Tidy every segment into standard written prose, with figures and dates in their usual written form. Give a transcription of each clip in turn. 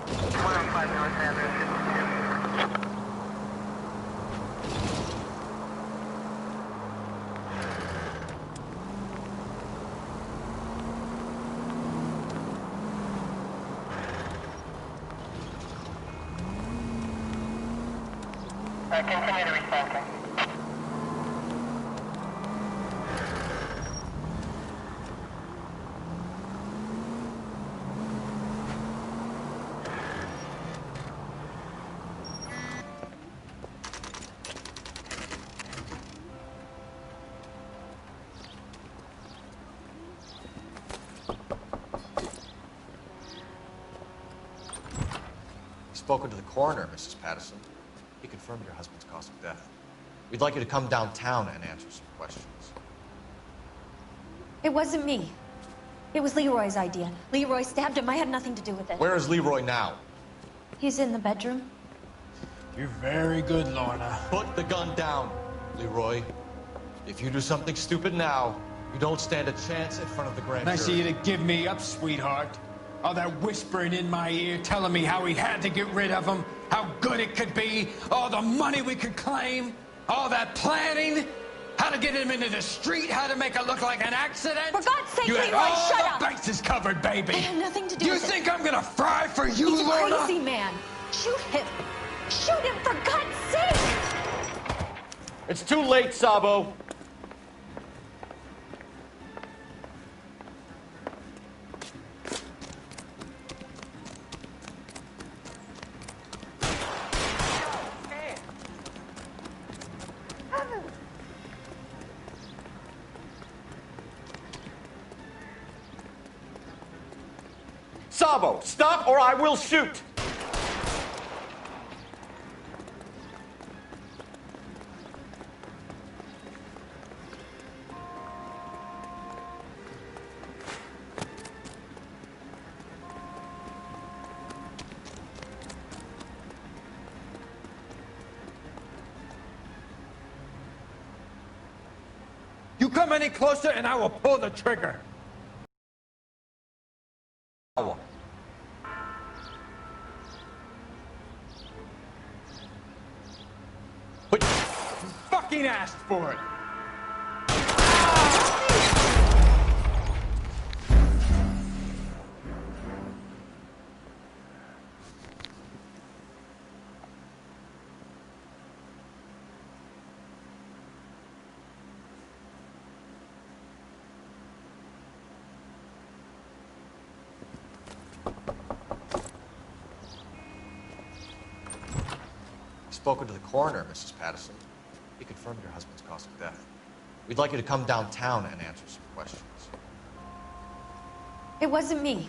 105 North Avenue. Continue to respond. Spoken to the coroner, Mrs. Patterson. He confirmed your husband's cause of death. We'd like you to come downtown and answer some questions. It wasn't me. It was Leroy's idea. Leroy stabbed him. I had nothing to do with it. Where is Leroy now? He's in the bedroom. You're very good, Lorna. Put the gun down, Leroy. If you do something stupid now, you don't stand a chance in front of the grand jury. Nice of you to give me up, sweetheart. All that whispering in my ear, telling me how we had to get rid of him, how good it could be, all the money we could claim, all that planning, how to get him into the street, how to make it look like an accident. For God's sake, you Leroy, had shut all up! the bases covered, baby. I had nothing to do You with it. think I'm gonna fry for you, He's a Lorna? crazy man. Shoot him. Shoot him, for God's sake! It's too late, Sabo. Sabo, stop or I will shoot! You come any closer and I will pull the trigger. But you fucking asked for it. Spoken to the coroner, Mrs. Patterson. He confirmed your husband's cause of death. We'd like you to come downtown and answer some questions. It wasn't me.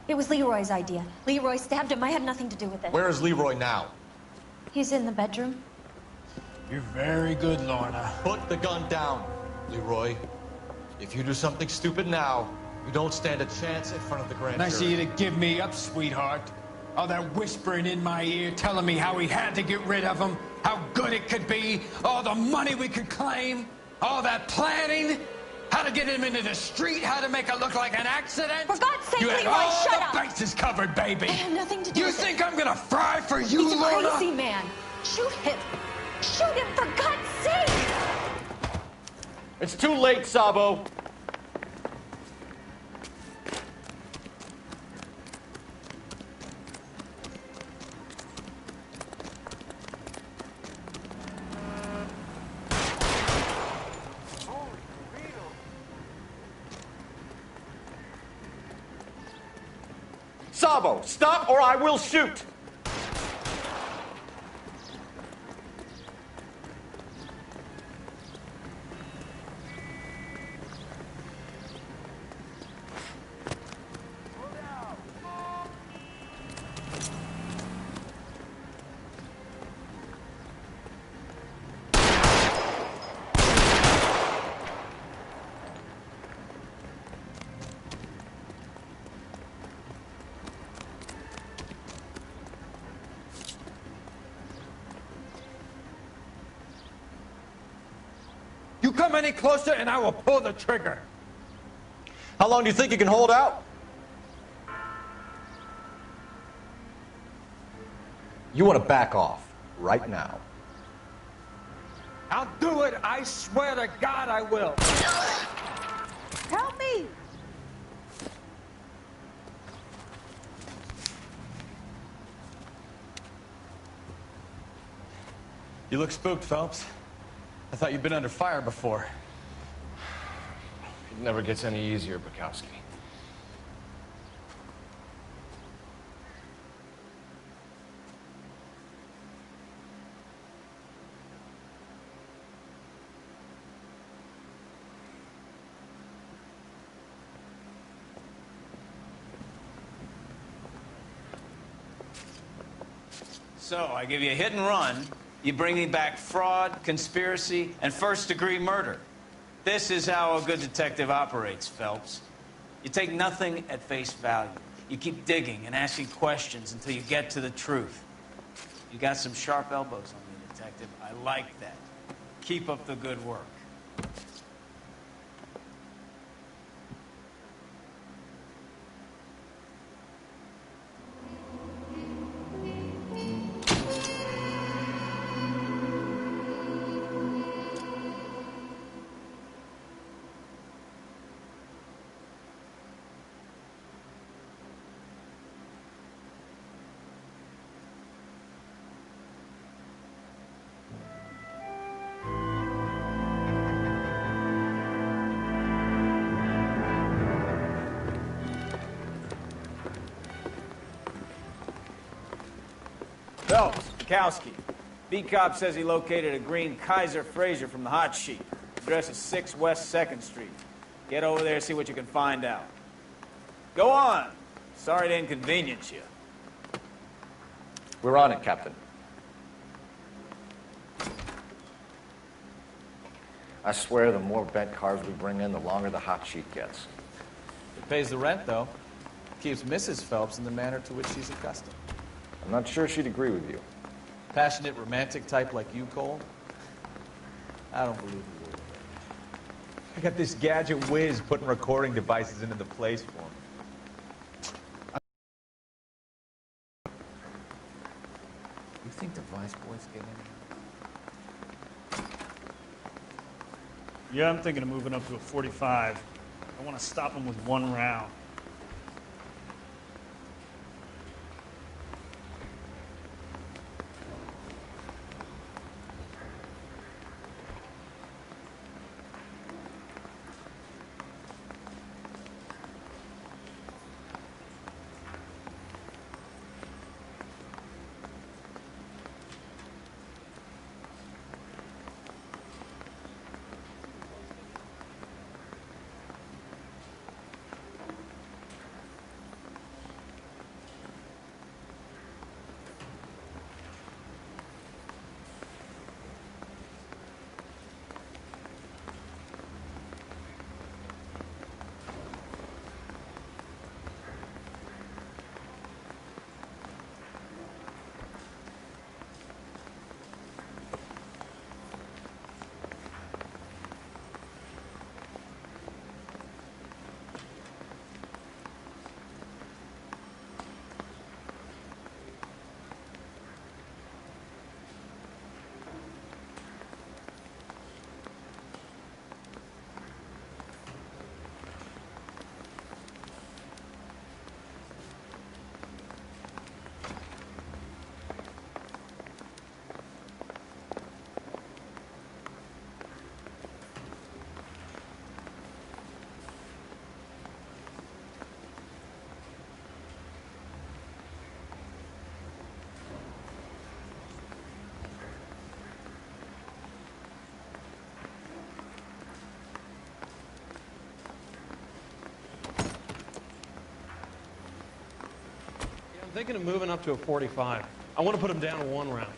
It was Leroy's idea. Leroy stabbed him. I had nothing to do with it. Where is Leroy now? He's in the bedroom. You're very good, Lorna. Put the gun down, Leroy. If you do something stupid now, you don't stand a chance in front of the grand jury. Nice of you to give me up, sweetheart. All that whispering in my ear, telling me how we had to get rid of him, how good it could be, all the money we could claim, all that planning, how to get him into the street, how to make it look like an accident. For God's sake, you had Leroy, all shut the up! bases covered, baby. I had nothing to do You with it. think I'm gonna fry for you, He's a Lorna? crazy man. Shoot him. Shoot him, for God's sake! It's too late, Sabo. Sabo, stop or I will shoot! You come any closer and I will pull the trigger. How long do you think you can hold out? You want to back off right now. I'll do it. I swear to God I will. Help me! You look spooked, Phelps. I thought you'd been under fire before. It never gets any easier, Bukowski. So, I give you a hit and run, you bring me back fraud, conspiracy, and first-degree murder. This is how a good detective operates, Phelps. You take nothing at face value. You keep digging and asking questions until you get to the truth. You got some sharp elbows on me, detective. I like that. Keep up the good work. Phelps, Bukowski. B-Cop says he located a green Kaiser Fraser from the hot sheet. Address is 6 West 2nd Street. Get over there and see what you can find out. Go on. Sorry to inconvenience you. We're on it, Captain. I swear the more bent cars we bring in, the longer the hot sheet gets. It pays the rent, though. Keeps Mrs. Phelps in the manner to which she's accustomed. I'm not sure she'd agree with you. Passionate, romantic type like you, Cole? I don't believe a word of it. I got this gadget whiz putting recording devices into the place for him. You think the Vice Boys get in? Yeah, I'm thinking of moving up to a 45. I want to stop him with one round. I'm thinking of moving up to a 45. I want to put him down to one round.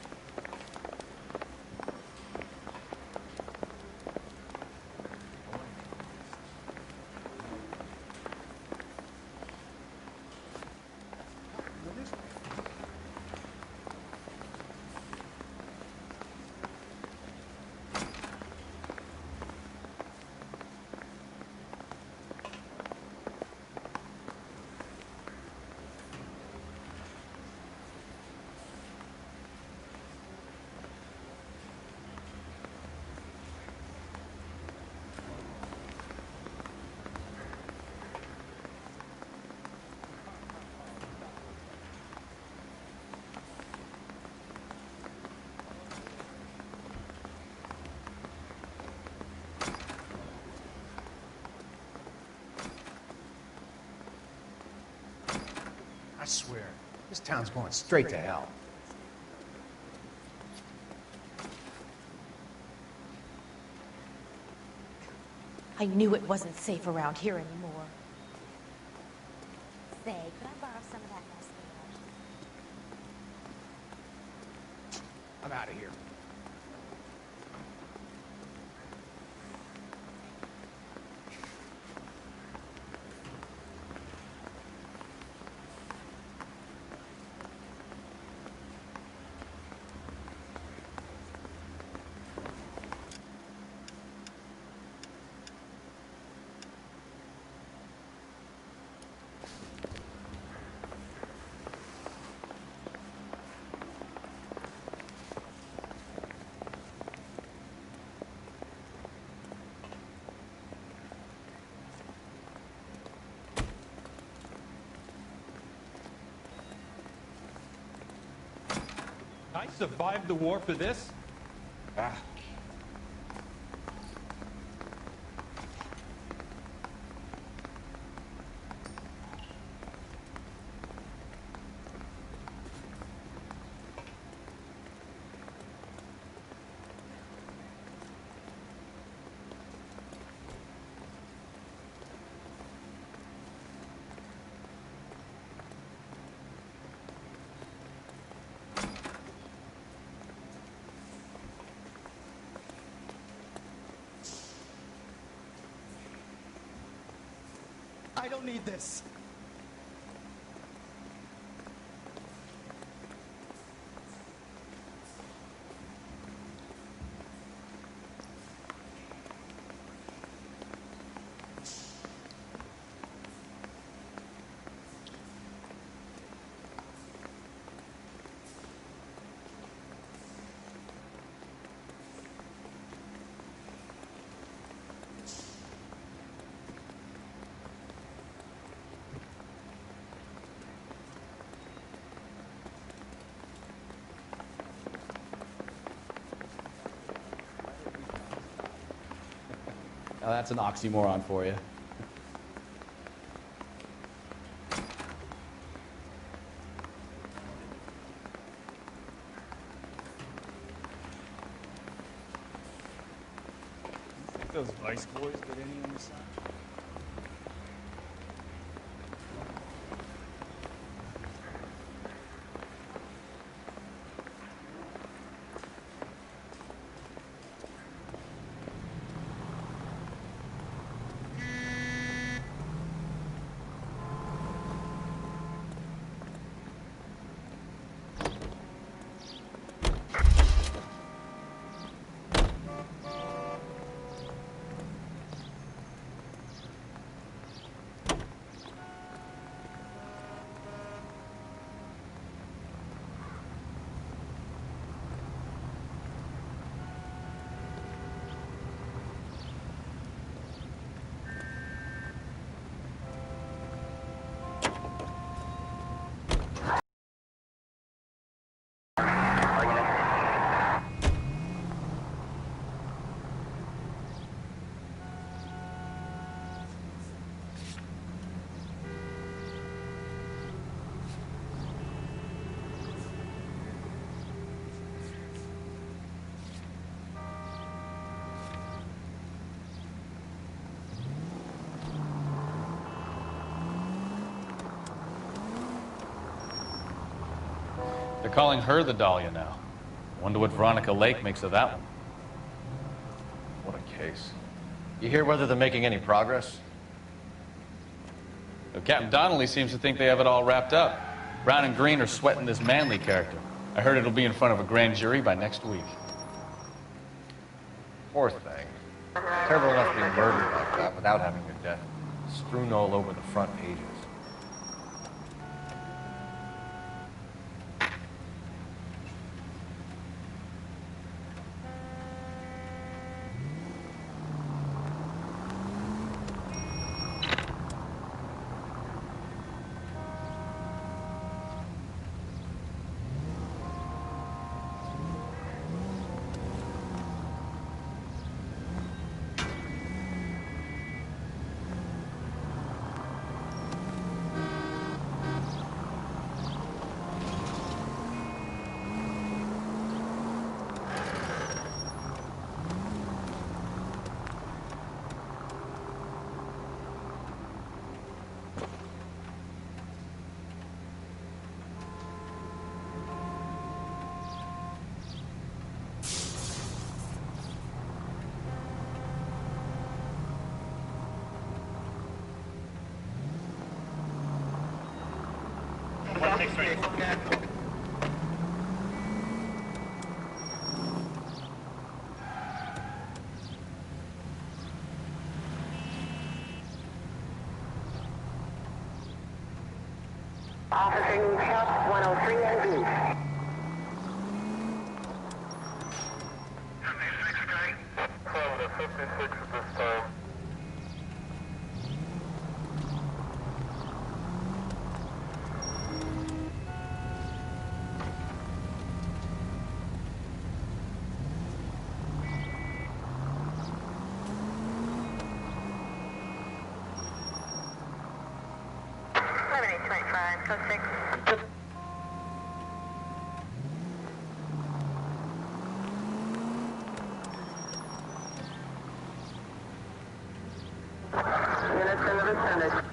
I swear, this town's going straight to hell. I knew it wasn't safe around here anymore. Say, could I borrow some of that mustache? I'm out of here. I survived the war for this? Ah. I don't need this. Now that's an oxymoron for you. You think those Vice boys get any on the side? They're calling her the Dahlia now. Wonder what Veronica Lake makes of that one. What a case. You hear whether they're making any progress? Well, Captain Donnelly seems to think they have it all wrapped up. Brown and Green are sweating this Manley character. I heard it'll be in front of a grand jury by next week. Poor thing. Terrible enough to be murdered like that without having your death strewn all over the front pages. Officer needs help, 103 and B. 56 okay? From the 56 at this time. Minutes in the vicinity.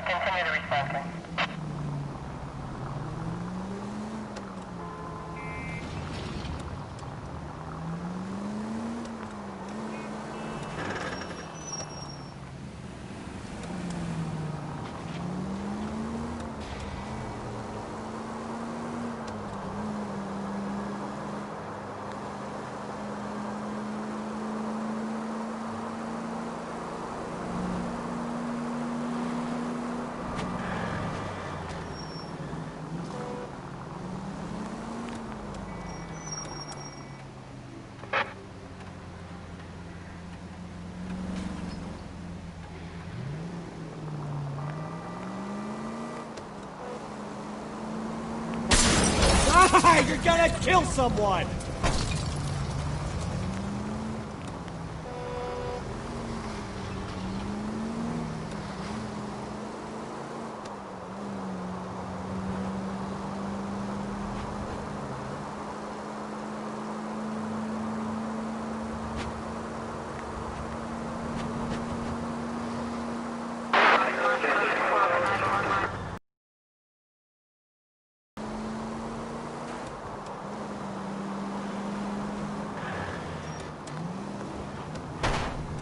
Continue to respond, sir. die! You're gonna kill someone!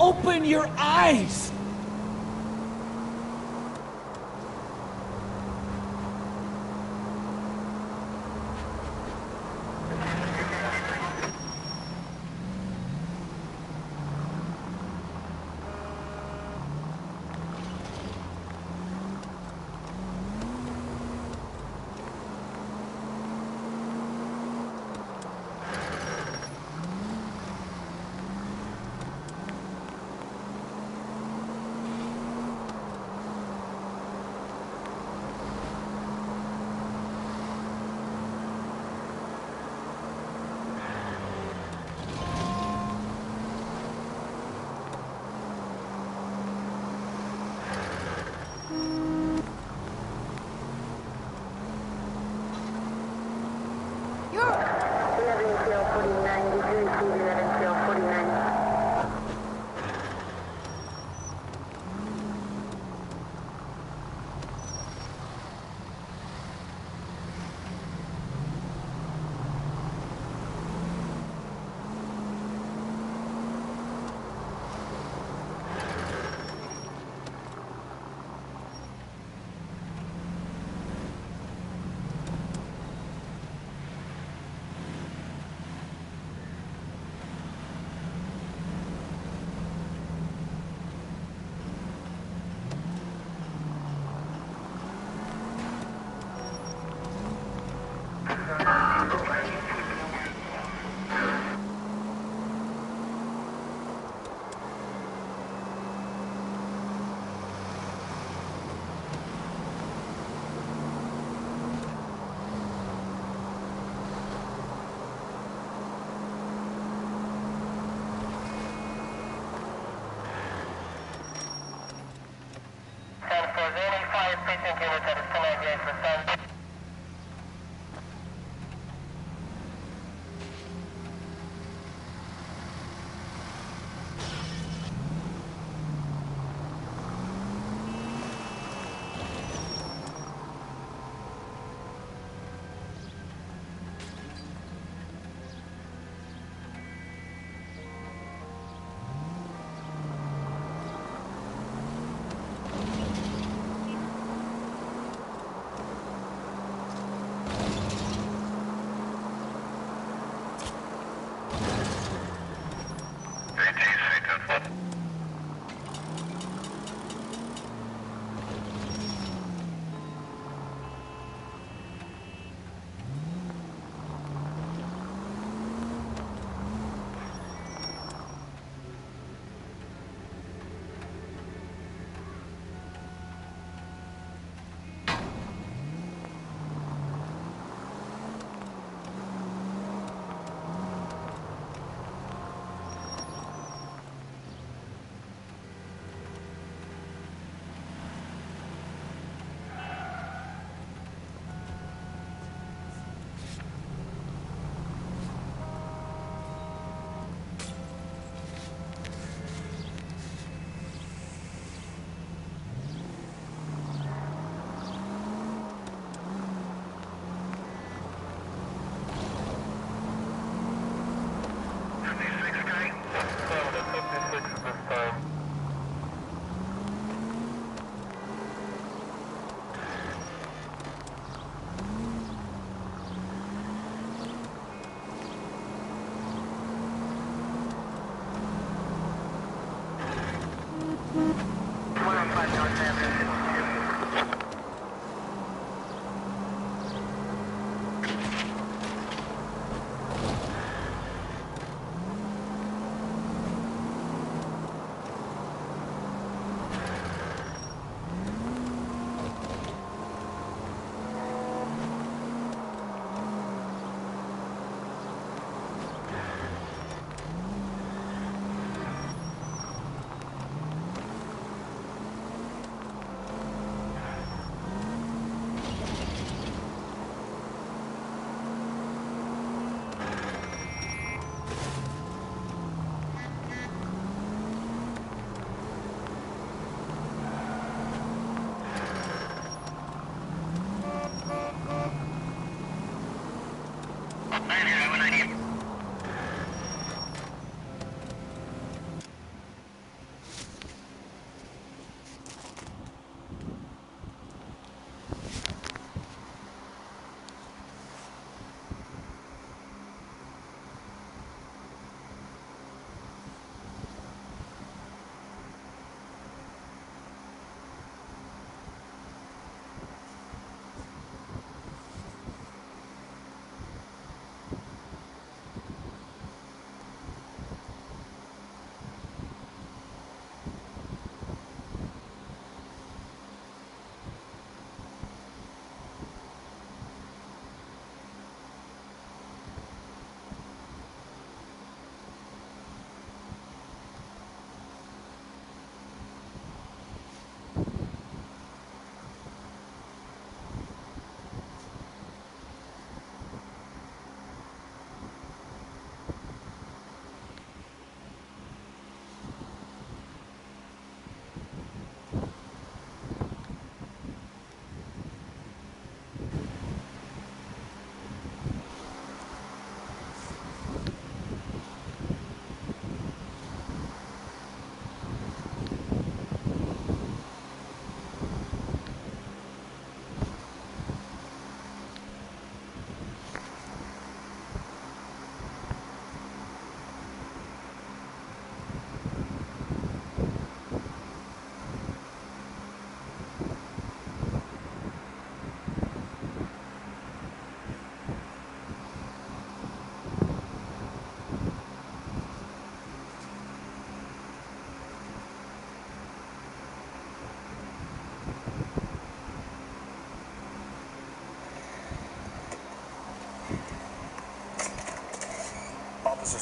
Open your eyes!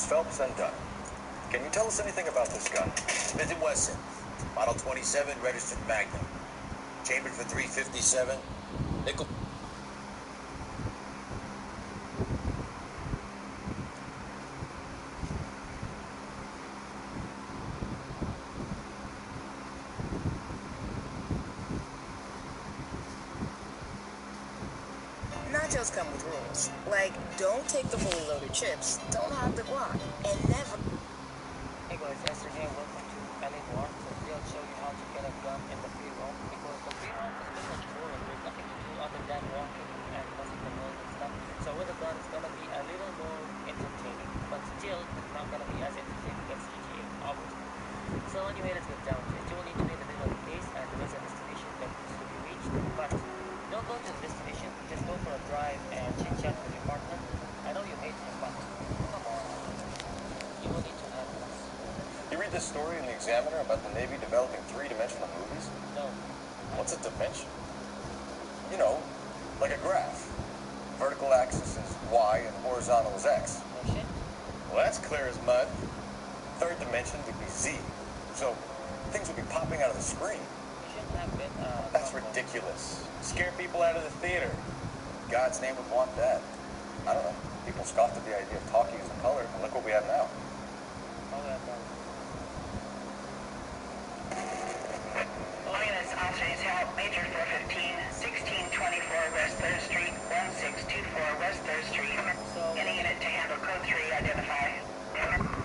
Phelps and Dunn. Can you tell us anything about this gun? Smith & Wesson, Model 27, registered Magnum. Chambered for .357, nickel. Nachos come with rules. Like, don't take the fully loaded chips, don't hide the guac, and never... Hey guys, yesterday welcome to LA War. So today I'll show you how to get a gun in the free roam, because the free roam is a little boring. There's nothing to do other than walking and busting the noise and stuff. So with a gun, it's gonna be a little more entertaining, but still, it's not gonna be as entertaining as GTA, obviously. So anyway, let's get down to it. You will need to be in the middle of the case, and there is a destination that needs to be reached, but don't go to the destination, just go for a drive and chit-chat with your partner. I know you hate him, but come on. You will need to have this. You read this story in the Examiner about the Navy developing three-dimensional movies? No. What's a dimension? You know, like a graph. Vertical axis is Y and horizontal is X. No shit. Well, that's clear as mud. Third dimension would be Z. So things would be popping out of the screen. You shouldn't have been, That's ridiculous. Scare people out of the theater. God's name would want that. I don't know. People scoffed at the idea of talkies in color, and look what we have now. All units, officers, help. Major 415, 1624 West 3rd Street, 1624 West 3rd Street. Any unit to handle code 3, identify.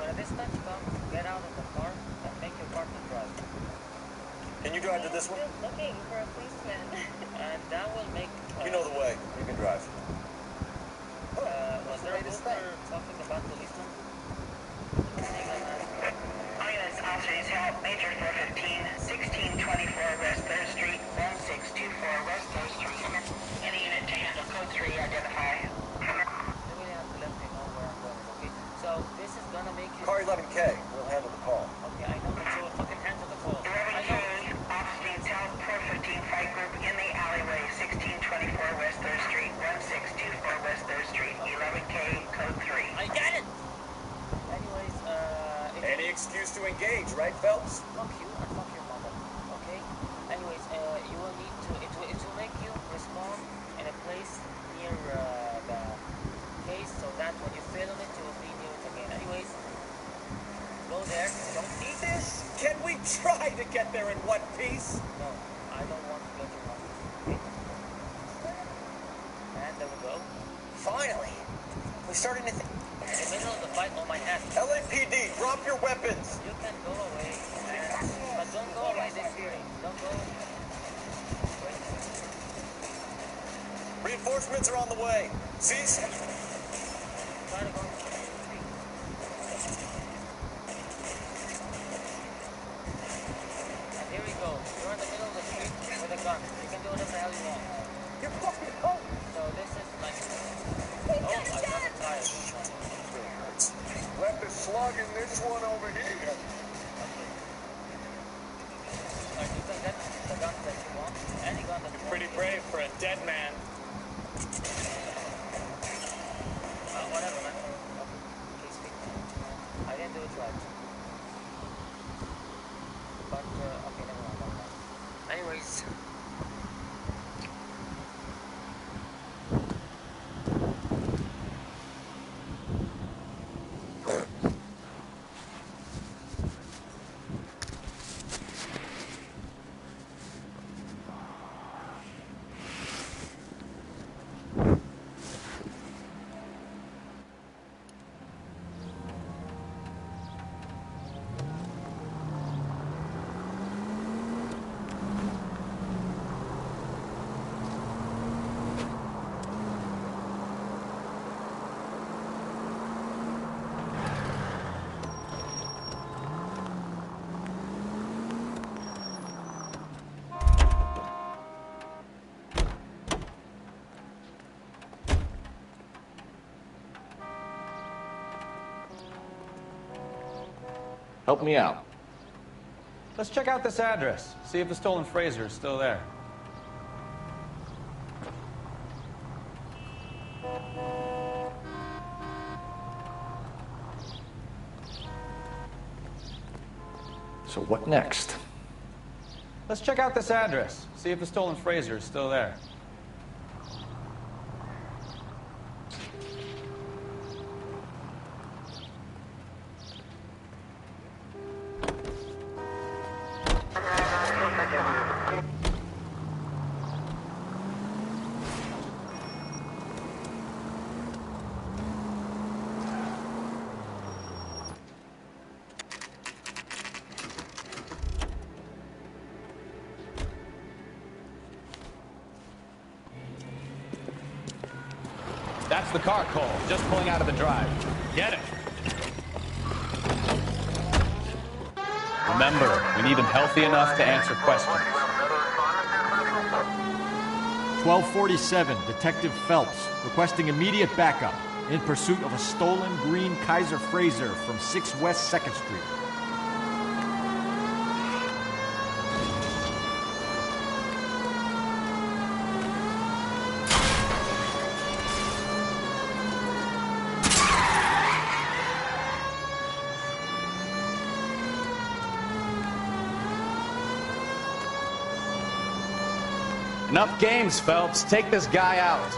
When a dispatch comes, get out of the car and make your partner drive. Can you drive to this one? Looking for a policeman. And that will make... You know the way. You can drive. Was there a poster talking about policemen? All units, officers, help. Major 415, 1624 West 3rd Street, 1624 West 3rd Street. Any unit to handle code 3, identify. You really have to let me know where I'm going, okay? So this is gonna make you... Car 11K. We'll handle the call. Okay, I know, but you will fucking handle the call. 11K, officers, help. 415 fight group in the alleyway, 1624 West 3rd Street, 1624 West 3rd Street, 11K, code 3. I got it! Anyways, Any excuse to engage, right, Phelps? Fuck you and fuck your mother, okay? Anyways, you will need to... It will make you respond in a place near the case, so that when you fail on it, you will be near it again. Anyways, go there. Don't need this. Can we try to get there in one piece? No, I don't want to get in one piece. Okay? And there we go. Finally. We're starting to think. In the middle of the fight on my hand. LAPD, drop your weapons. You can go away, but don't go away this way. Don't go. Reinforcements are on the way. Cease. Try to go. And here we go. You're in the middle of the street with a gun. You can do whatever the hell you want. You're fucking home. So this is like... Oh, I got it tired. Let the slug in this one over here. You can get the gun that you want. Any gun that you want. Pretty brave for a dead man. Whatever, man. Okay, speak. I didn't do it right. But, okay, never mind. Anyways... Help me out. Let's check out this address. See if the stolen Fraser is still there. what next? Let's check out this address. See if the stolen Fraser is still there. That's the car, Cole. Just pulling out of the drive. Get it. Remember, we need him healthy enough to answer questions. 1247, Detective Phelps, requesting immediate backup in pursuit of a stolen green Kaiser Fraser from 6 West 2nd Street. Enough games, Phelps. Take this guy out.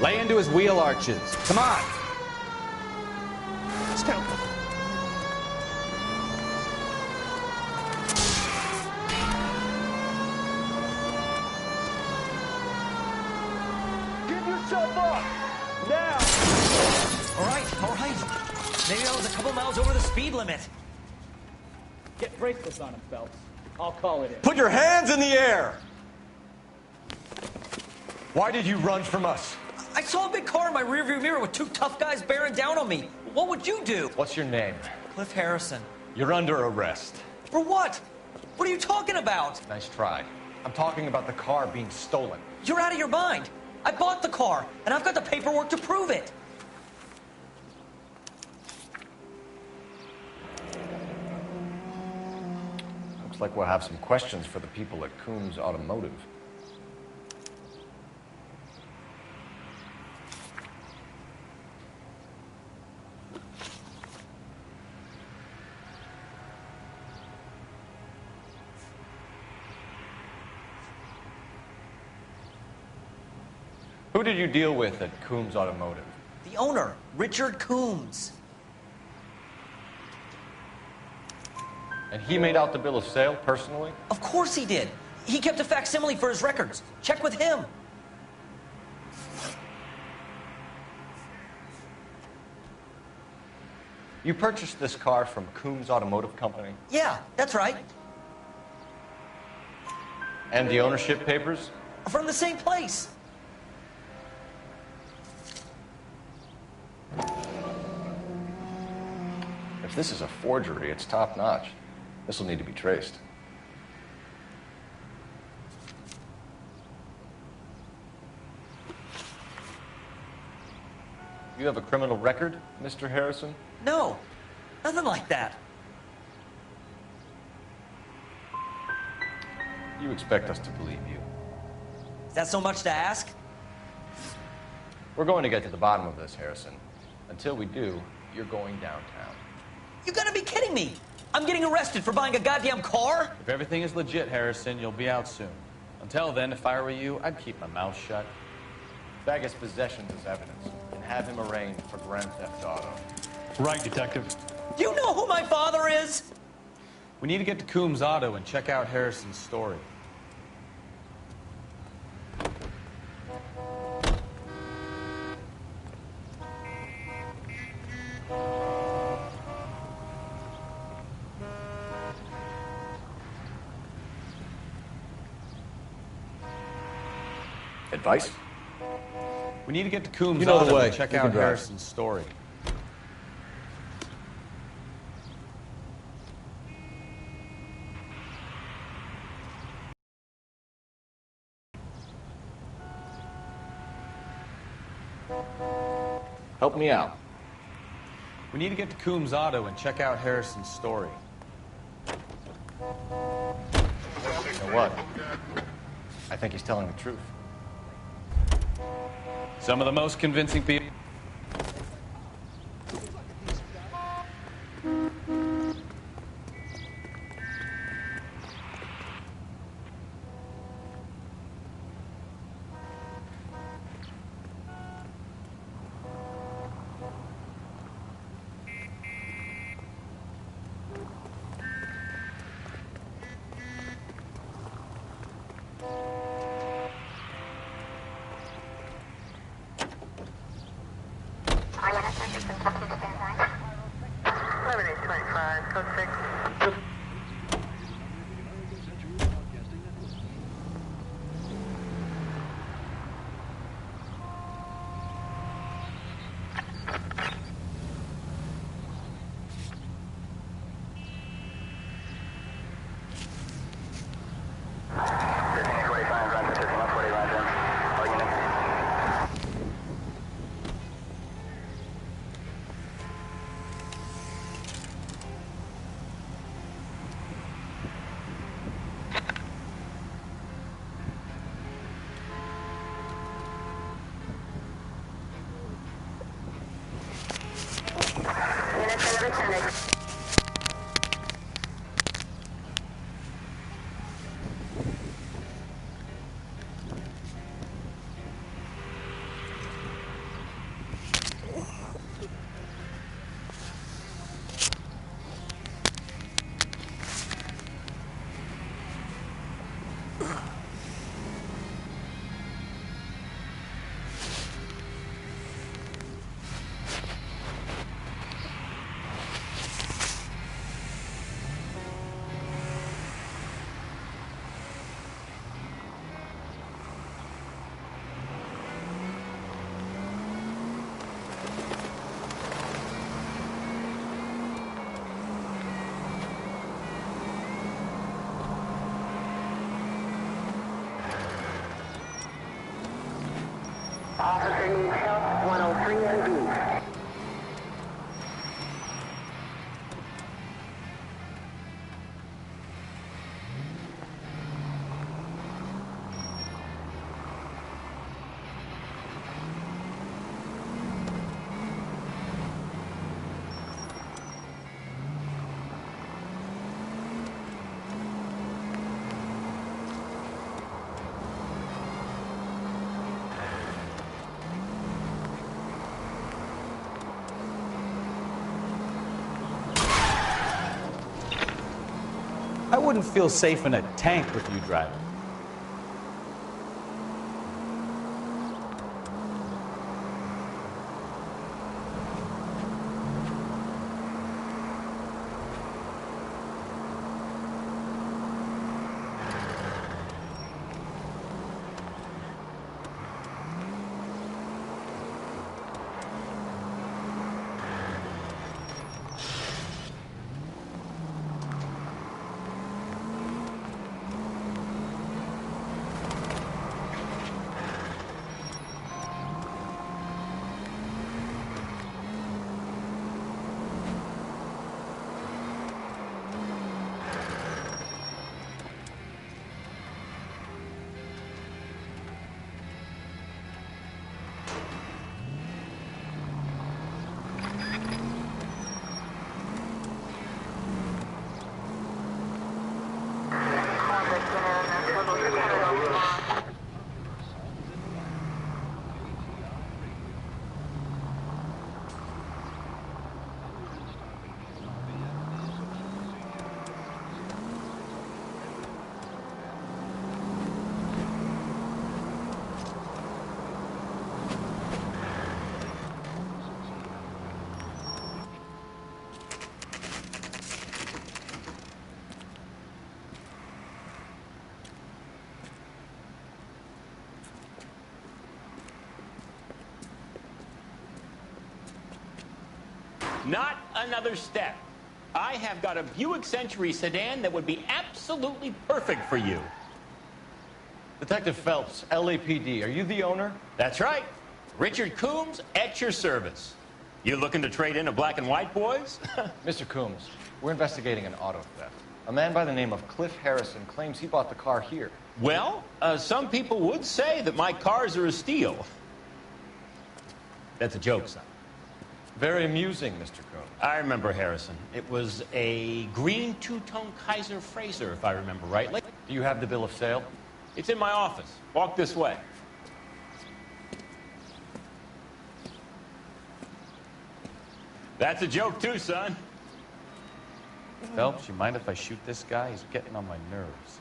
Lay into his wheel arches. Come on. Still. Give yourself up! Now! All right. Maybe I was a couple miles over the speed limit. Get bracelets on him, Phelps. I'll call it in. Put your hands in the air! Why did you run from us? I saw a big car in my rearview mirror with 2 tough guys bearing down on me. What would you do? What's your name? Cliff Harrison. You're under arrest. For what? What are you talking about? Nice try. I'm talking about the car being stolen. You're out of your mind. I bought the car, and I've got the paperwork to prove it. Looks like we'll have some questions for the people at Coombs Automotive. Who did you deal with at Coombs Automotive? The owner, Richard Coombs. And he made out the bill of sale personally? Of course he did. He kept a facsimile for his records. Check with him. You purchased this car from Coombs Automotive Company? Yeah, that's right. And the ownership papers? From the same place. If this is a forgery, it's top-notch. This will need to be traced. You have a criminal record, Mr. Harrison? No, nothing like that. You expect us to believe you. Is that so much to ask? We're going to get to the bottom of this, Harrison. Until we do, you're going downtown. You gotta be kidding me! I'm getting arrested for buying a goddamn car? If everything is legit, Harrison, you'll be out soon. Until then, if I were you, I'd keep my mouth shut. Bag his possessions as evidence and have him arraigned for Grand Theft Auto. Right, Detective. Do you know who my father is? We need to get to Coombs Auto and check out Harrison's story. Advice? We need to get to Coombs You know the Auto way. and check You can out drive. Harrison's story. Help me out. We need to get to Coombs Auto and check out Harrison's story. You know what? I think he's telling the truth. Some of the most convincing people. Officer needs help, 103 and B. I wouldn't feel safe in a tank with you driving. Not another step. I have got a Buick Century sedan that would be absolutely perfect for you. Detective Phelps, LAPD, are you the owner? That's right. Richard Coombs at your service. You looking to trade in a black and white, boys? Mr. Coombs, we're investigating an auto theft. A man by the name of Cliff Harrison claims he bought the car here. Well, some people would say that my cars are a steal. That's a joke, son. Very amusing, Mr. Cohn. I remember Harrison. It was a green two-tone Kaiser Frazer, if I remember rightly. Do you have the bill of sale? It's in my office. Walk this way. That's a joke, too, son. Phelps, you mind if I shoot this guy? He's getting on my nerves.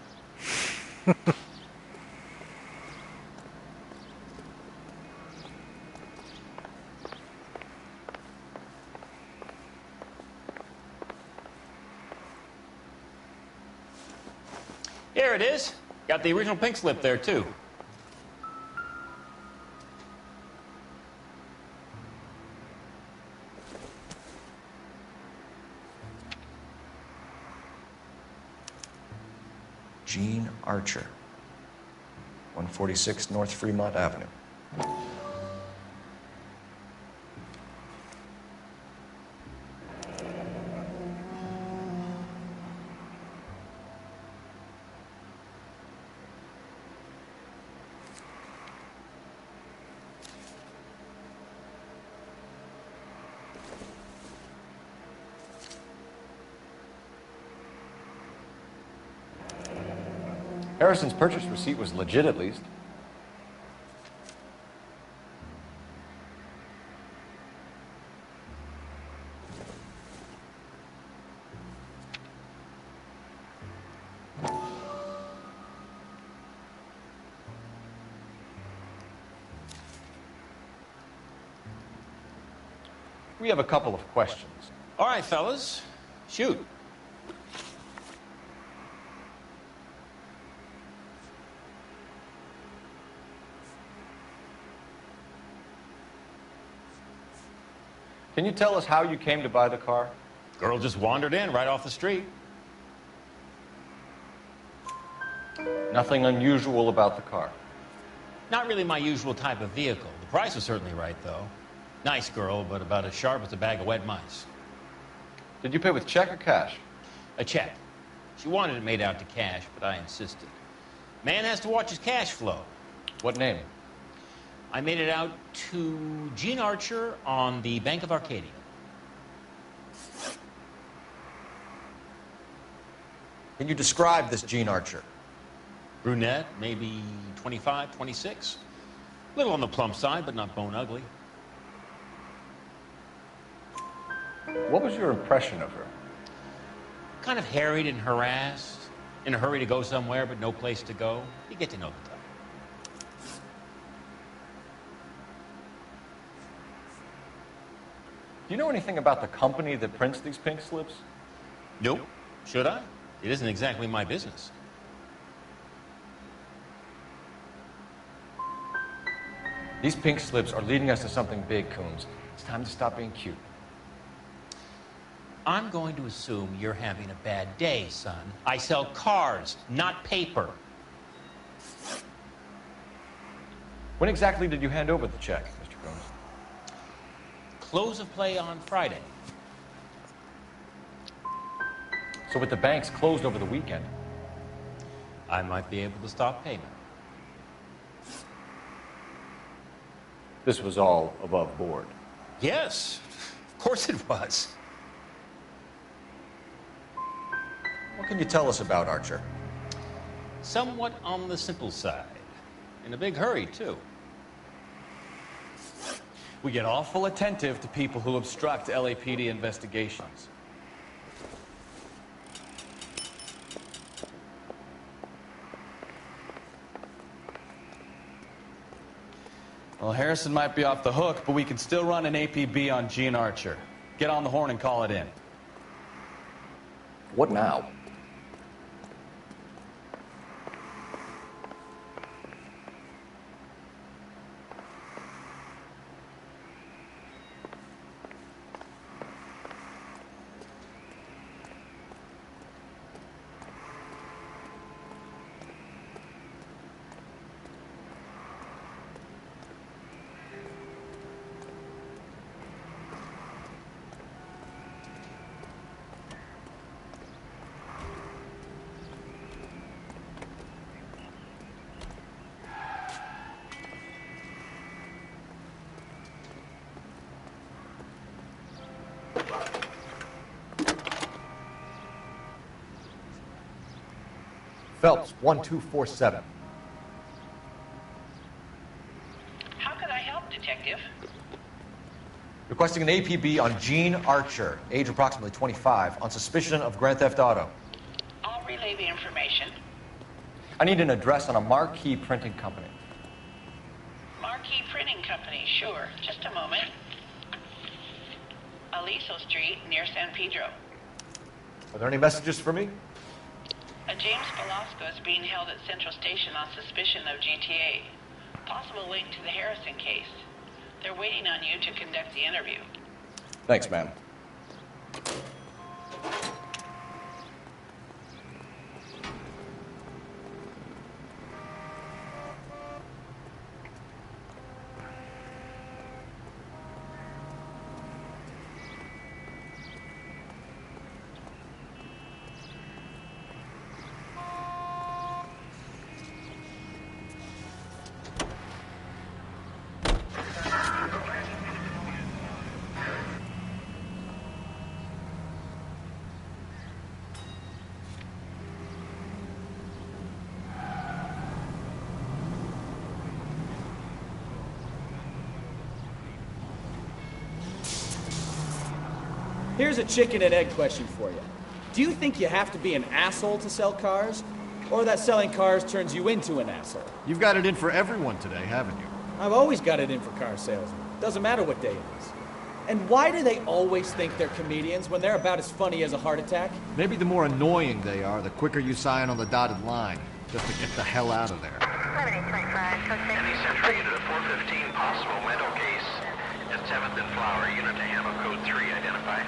Here it is. Got the original pink slip there, too. Gene Archer, 146 North Fremont Avenue. Harrison's purchase receipt was legit, at least. We have a couple of questions. All right, fellas. Shoot. Can you tell us how you came to buy the car? Girl just wandered in right off the street. Nothing unusual about the car. Not really my usual type of vehicle. The price was certainly right, though. Nice girl, but about as sharp as a bag of wet mice. Did you pay with check or cash? A check. She wanted it made out to cash, but I insisted. Man has to watch his cash flow. What name? I made it out to Gene Archer on the Bank of Arcadia. Can you describe this Gene Archer? Brunette, maybe 25, 26. A little on the plump side, but not bone ugly. What was your impression of her? Kind of harried and harassed, in a hurry to go somewhere, but no place to go. You get to know the type. Do you know anything about the company that prints these pink slips? Nope. Should I? It isn't exactly my business. These pink slips are leading us to something big, Coons. It's time to stop being cute. I'm going to assume you're having a bad day, son. I sell cars, not paper. When exactly did you hand over the check, Mr. Coons? Close of play on Friday. So with the banks closed over the weekend, I might be able to stop payment. this was all above board. Yes, of course it was. What can you tell us about Archer? Somewhat on the simple side. In a big hurry, too. We get awful attentive to people who obstruct LAPD investigations. Well, Harrison might be off the hook, but we can still run an APB on Gene Archer. Get on the horn and call it in. What now? Phelps, 1247. How can I help, Detective? Requesting an APB on Gene Archer, age approximately 25, on suspicion of Grand Theft Auto. I'll relay the information. I need an address on a Marquee Printing Company. Marquee Printing Company, sure. Just a moment. Aliso Street, near San Pedro. Are there any messages for me? A James Velasco is being held at Central Station on suspicion of GTA. Possible link to the Harrison case. They're waiting on you to conduct the interview. Thanks, ma'am. Here's a chicken and egg question for you. Do you think you have to be an asshole to sell cars? Or that selling cars turns you into an asshole? You've got it in for everyone today, haven't you? I've always got it in for car salesmen. Doesn't matter what day it is. And why do they always think they're comedians when they're about as funny as a heart attack? Maybe the more annoying they are, the quicker you sign on the dotted line, just to get the hell out of there. Any Central Unit of 415, possible mental case at 7th and Flower. Unit to handle code 3, identify.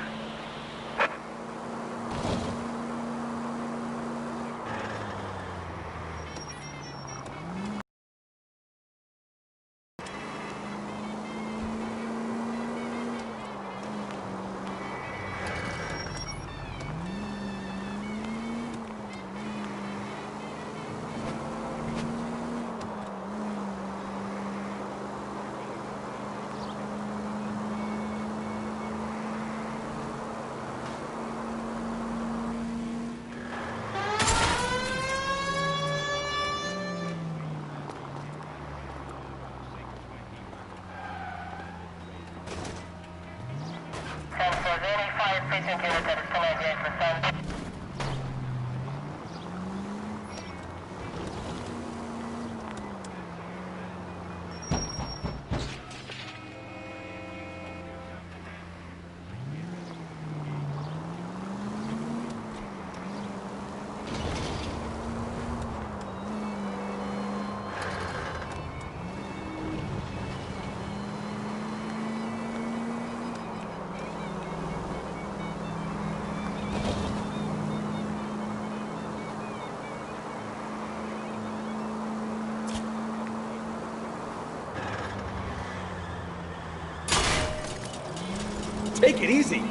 Take it easy.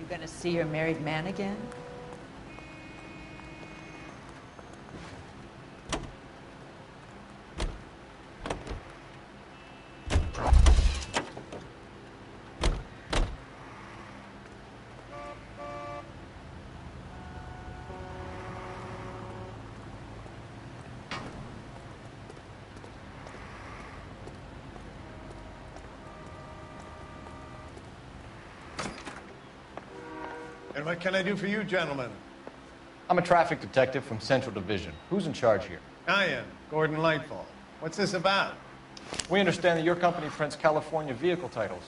Gonna see your married man again? And what can I do for you, gentlemen? I'm a traffic detective from Central Division. Who's in charge here? I am, Gordon Lightfall. What's this about? We understand that your company prints California vehicle titles.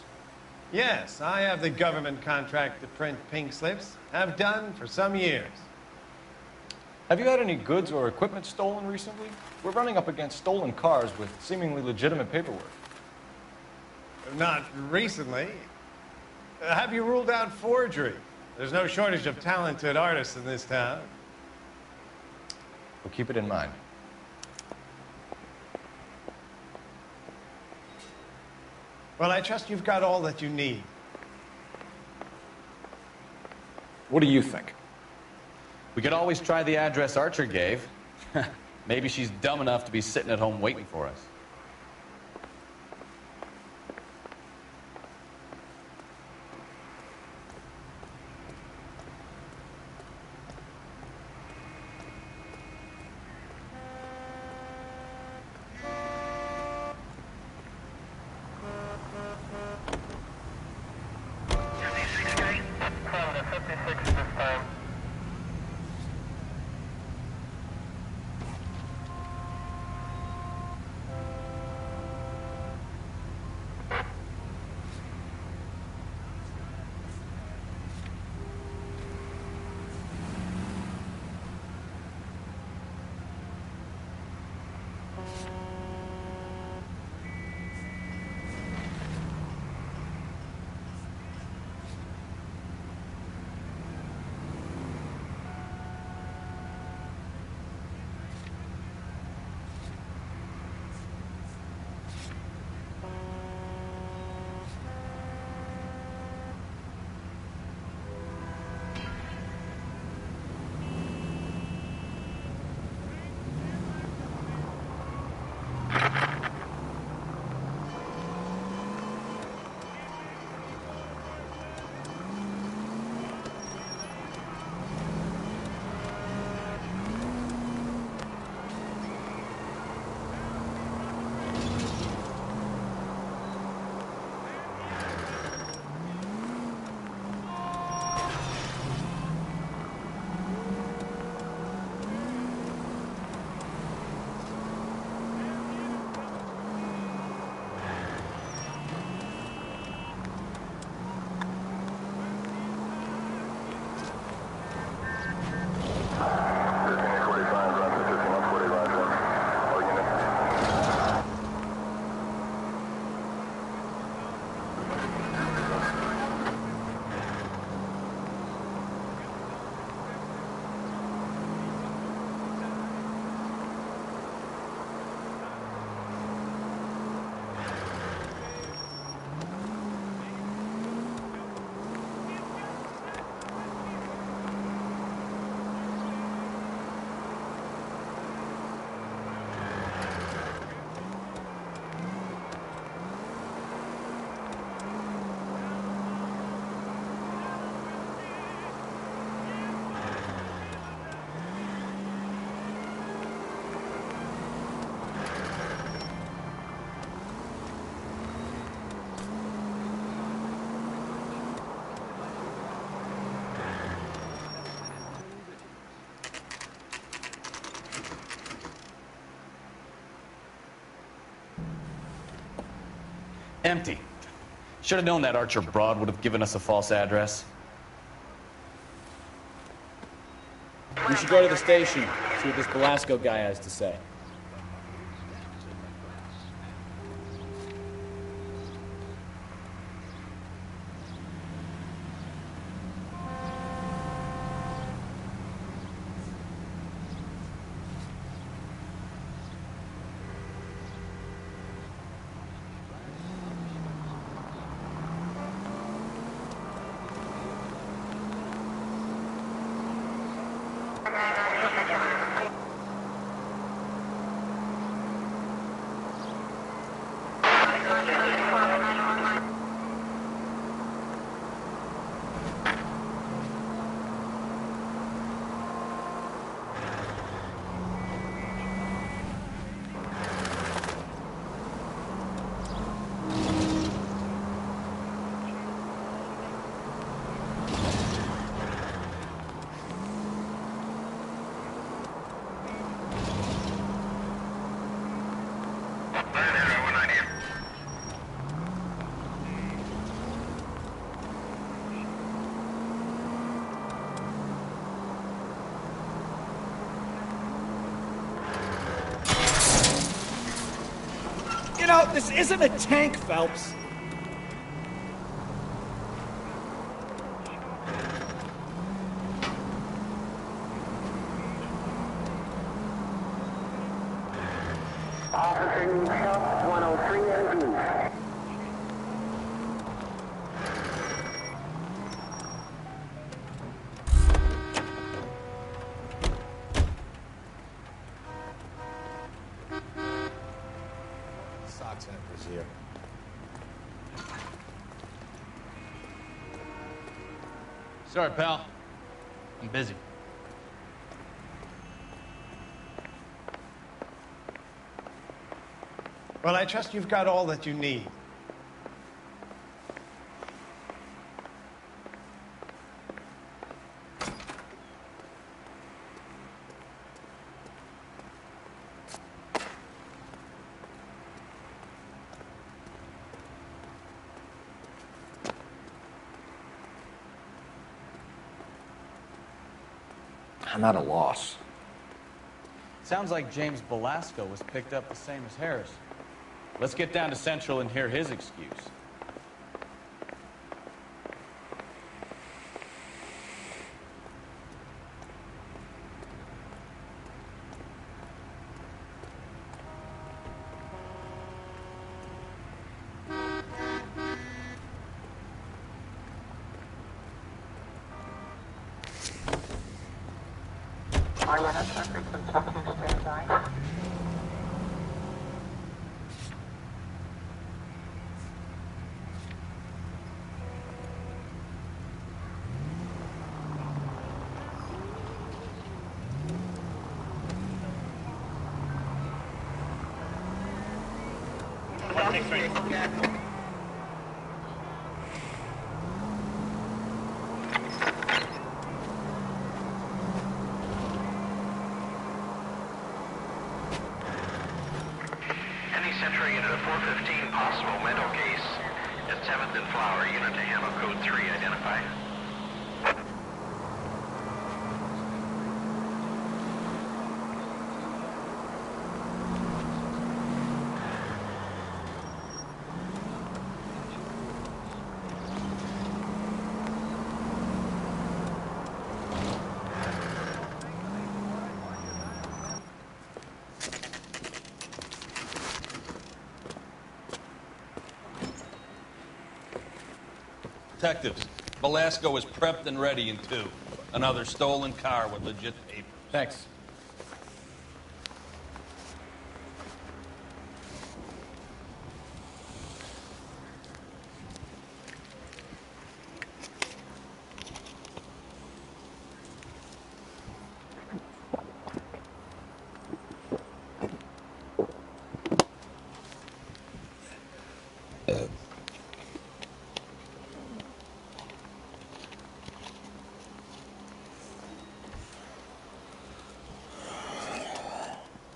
Yes, I have the government contract to print pink slips. Have done for some years. Have you had any goods or equipment stolen recently? We're running up against stolen cars with seemingly legitimate paperwork. Not recently. Have you ruled out forgery? There's no shortage of talented artists in this town. We'll keep it in mind. Well, I trust you've got all that you need. What do you think? We could always try the address Archer gave. Maybe she's dumb enough to be sitting at home waiting for us. Empty. Should have known that Archer broad would have given us a false address. We should go to the station, see what this Velasco guy has to say. out! This isn't a tank, Phelps! Officer needs help, 103 MD. Sock Center's here. Sorry, pal. I'm busy. Well, I trust you've got all that you need. I'm at a loss. Sounds like James Velasco was picked up the same as Harris. Let's get down to Central and hear his excuse. Any Central unit of 415 possible mental case at 7th and Flower, unit to handle code 3, identify. Detectives, Velasco is prepped and ready in 2. Another stolen car with legit papers. Thanks.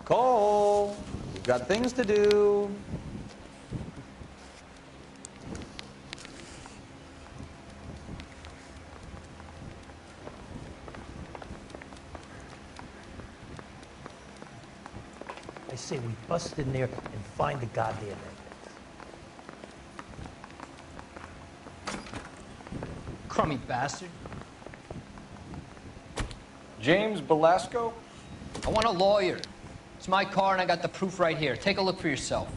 Cole, we've got things to do. I say we bust in there and find the goddamn evidence. Crummy bastard. James Velasco? I want a lawyer. It's my car and I got the proof right here. Take a look for yourself.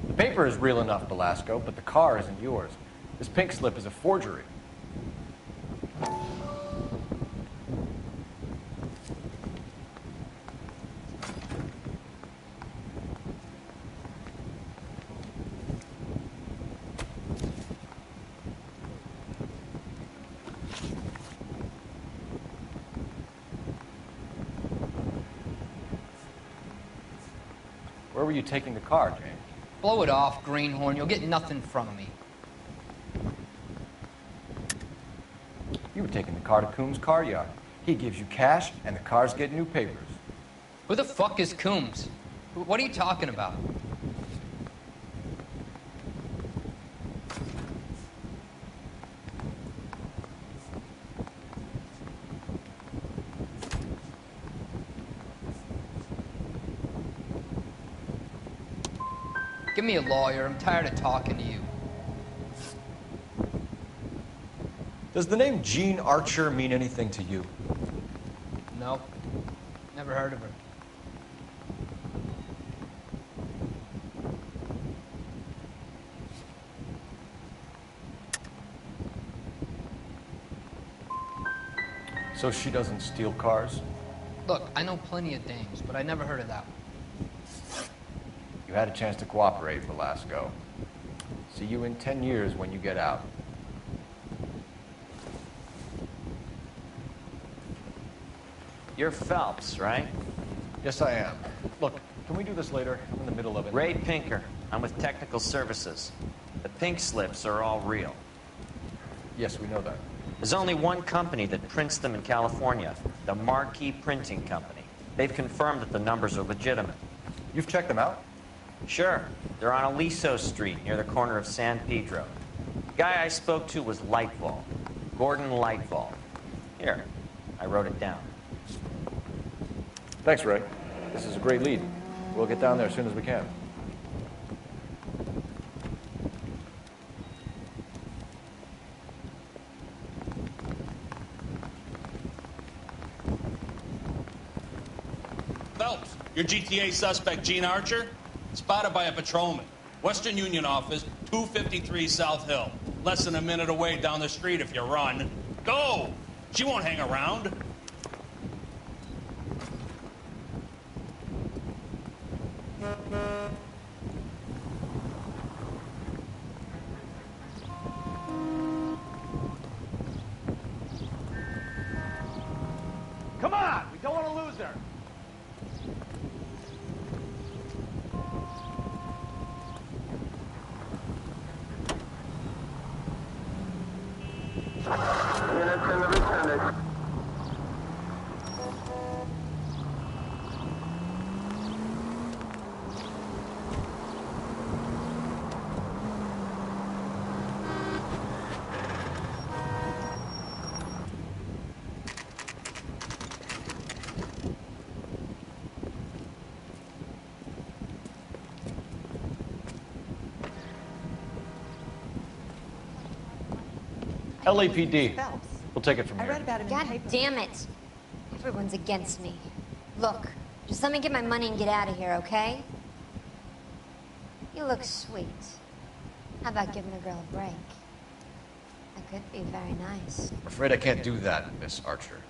The paper is real enough, Velasco, but the car isn't yours. This pink slip is a forgery. Where were you taking the car, James? Blow it off, greenhorn. You'll get nothing from me. You were taking the car to Coombs' car yard. He gives you cash, and the cars get new papers. Who the fuck is Coombs? What are you talking about? Give me a lawyer. I'm tired of talking to you. Does the name Jean Archer mean anything to you? No. Never heard of her. So she doesn't steal cars? Look, I know plenty of dames, but I never heard of that one. You had a chance to cooperate, Velasco. See you in 10 years when you get out. You're Phelps, right? Yes, I am. Look, can we do this later? I'm in the middle of it. Ray Pinker. I'm with Technical Services. The pink slips are all real. Yes, we know that. There's only one company that prints them in California, the Marquee Printing Company. They've confirmed that the numbers are legitimate. You've checked them out? Sure. They're on Aliso Street, near the corner of San Pedro. The guy I spoke to was Lightfall. Gordon Lightfall. Here, I wrote it down. Thanks, Ray. This is a great lead. We'll get down there as soon as we can. Phelps, your GTA suspect, Jean Archer, spotted by a patrolman. Western Union office, 253 South Hill. Less than a minute away down the street if you run. Go! She won't hang around. Come on! We don't want to lose her! Units in the vicinity. LAPD. We'll take it from here. God damn it. Everyone's against me. Look, just let me get my money and get out of here, okay? You look sweet. How about giving a girl a break? That could be very nice. I'm afraid I can't do that, Miss Archer.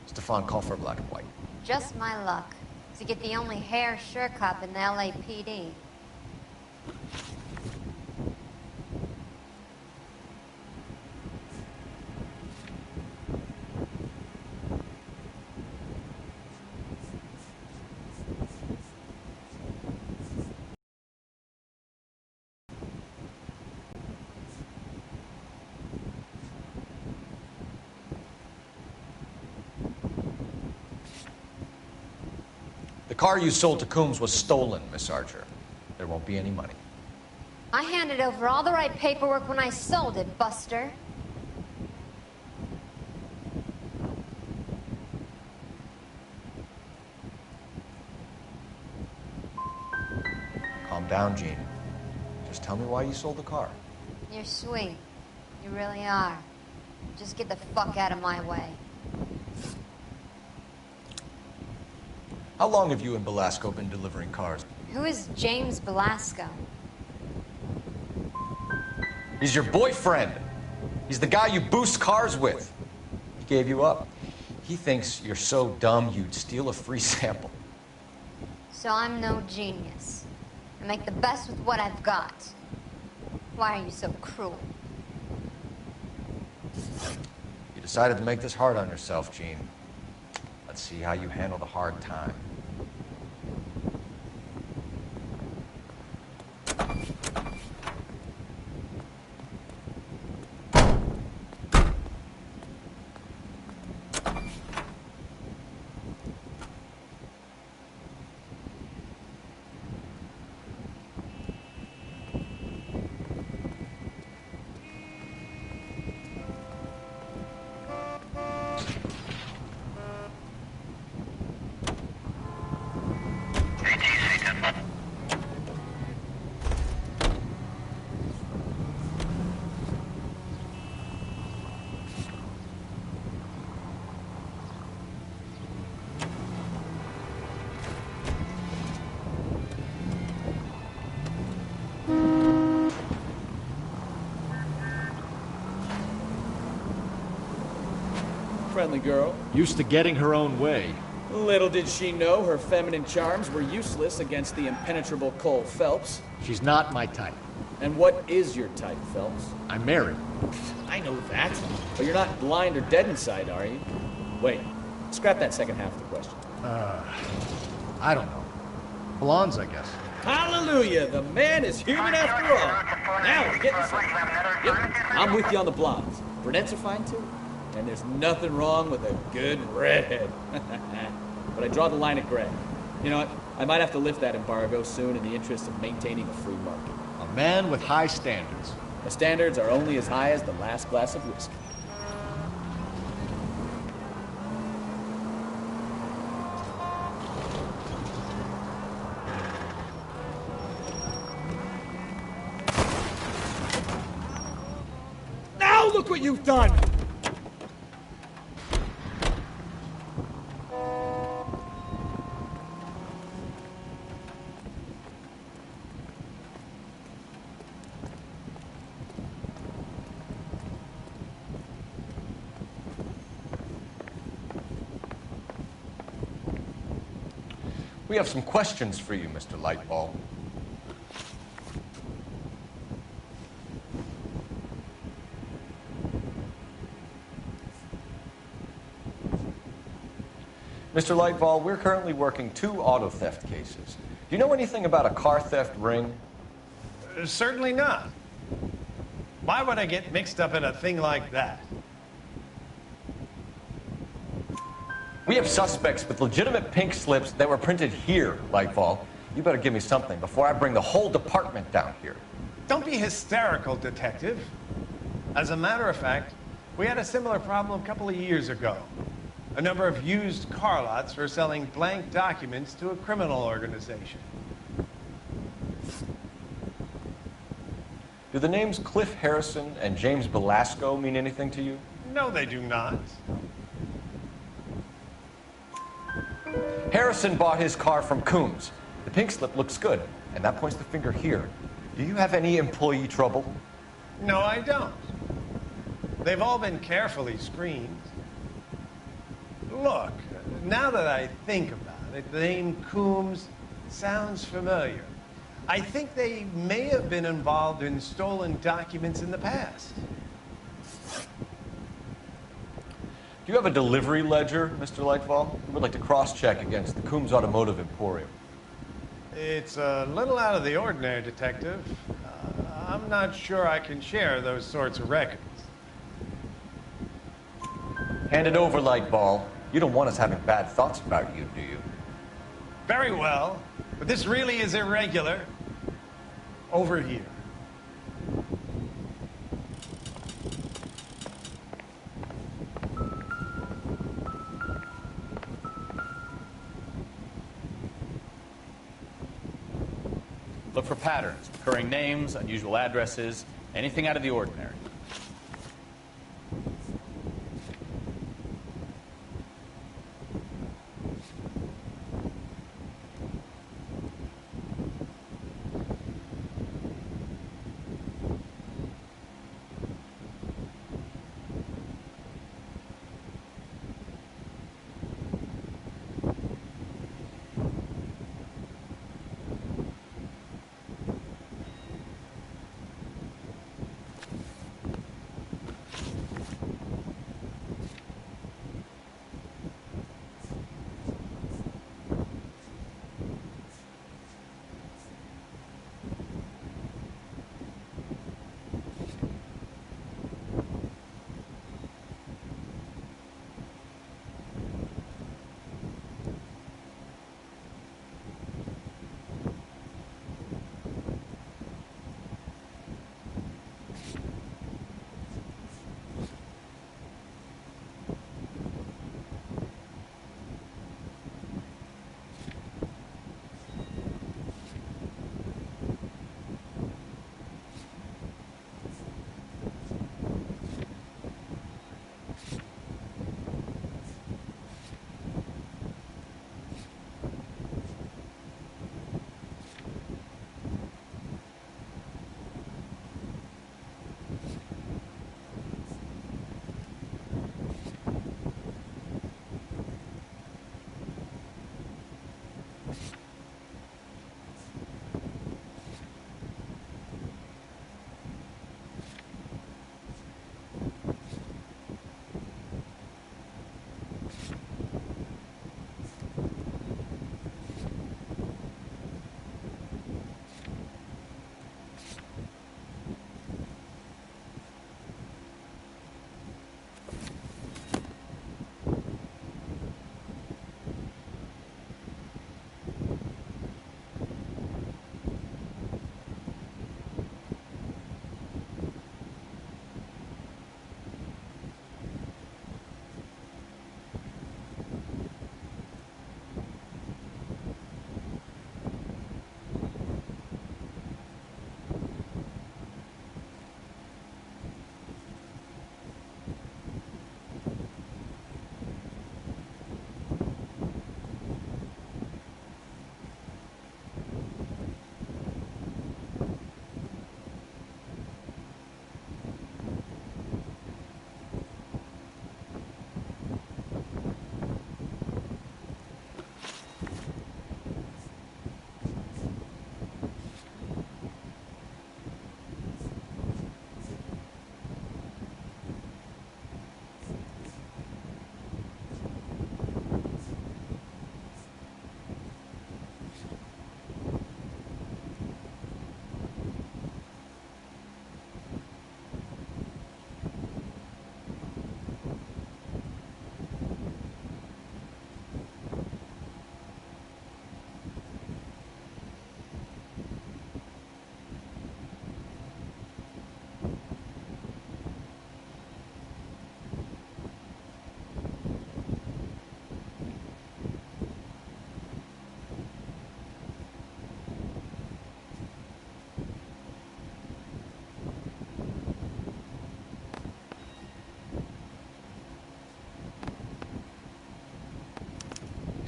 Stefan, call for black and white. Just my luck to get the only hair sure cop in the LAPD. The car you sold to Coombs was stolen, Miss Archer. There won't be any money. I handed over all the right paperwork when I sold it, Buster. Calm down, Jean. Just tell me why you sold the car. You're sweet. You really are. Just get the fuck out of my way. How long have you and Velasco been delivering cars? Who is James Velasco? He's your boyfriend. He's the guy you boost cars with. He gave you up. He thinks you're so dumb you'd steal a free sample. So I'm no genius. I make the best with what I've got. Why are you so cruel? You decided to make this hard on yourself, Jean. Let's see how you handle the hard time. friendly girl. Used to getting her own way. Little did she know her feminine charms were useless against the impenetrable Cole Phelps. She's not my type. And what is your type, Phelps? I'm married. I know that. But you're not blind or dead inside, are you? Wait, scrap that second half of the question. I don't know. Blondes, I guess. Hallelujah! The man is human after all. Now we're getting something. Yep, I'm with you on the blondes. Brunettes are fine too. And there's nothing wrong with a good redhead. But I draw the line at gray. You know what? I might have to lift that embargo soon in the interest of maintaining a free market. A man with high standards. The standards are only as high as the last glass of whiskey. Now look what you've done! We have some questions for you, Mr. Lightball. Mr. Lightball, we're currently working 2 auto theft cases. Do you know anything about a car theft ring? Certainly not. Why would I get mixed up in a thing like that? We have suspects with legitimate pink slips that were printed here, Lightball. You better give me something before I bring the whole department down here. Don't be hysterical, Detective. As a matter of fact, we had a similar problem a couple of years ago. A number of used car lots were selling blank documents to a criminal organization. Do the names Cliff Harrison and James Belasco mean anything to you? No, they do not. Harrison bought his car from Coombs. The pink slip looks good, and that points the finger here. Do you have any employee trouble? No, I don't. They've all been carefully screened. Look, now that I think about it, the name Coombs sounds familiar. I think they may have been involved in stolen documents in the past. Do you have a delivery ledger, Mr. Lightfall? We would like to cross-check against the Coombs Automotive Emporium. It's a little out of the ordinary, Detective. I'm not sure I can share those sorts of records. Hand it over, Lightball. You don't want us having bad thoughts about you, do you? Very well, but this really is irregular. Over here. Look for patterns, recurring names, unusual addresses, anything out of the ordinary.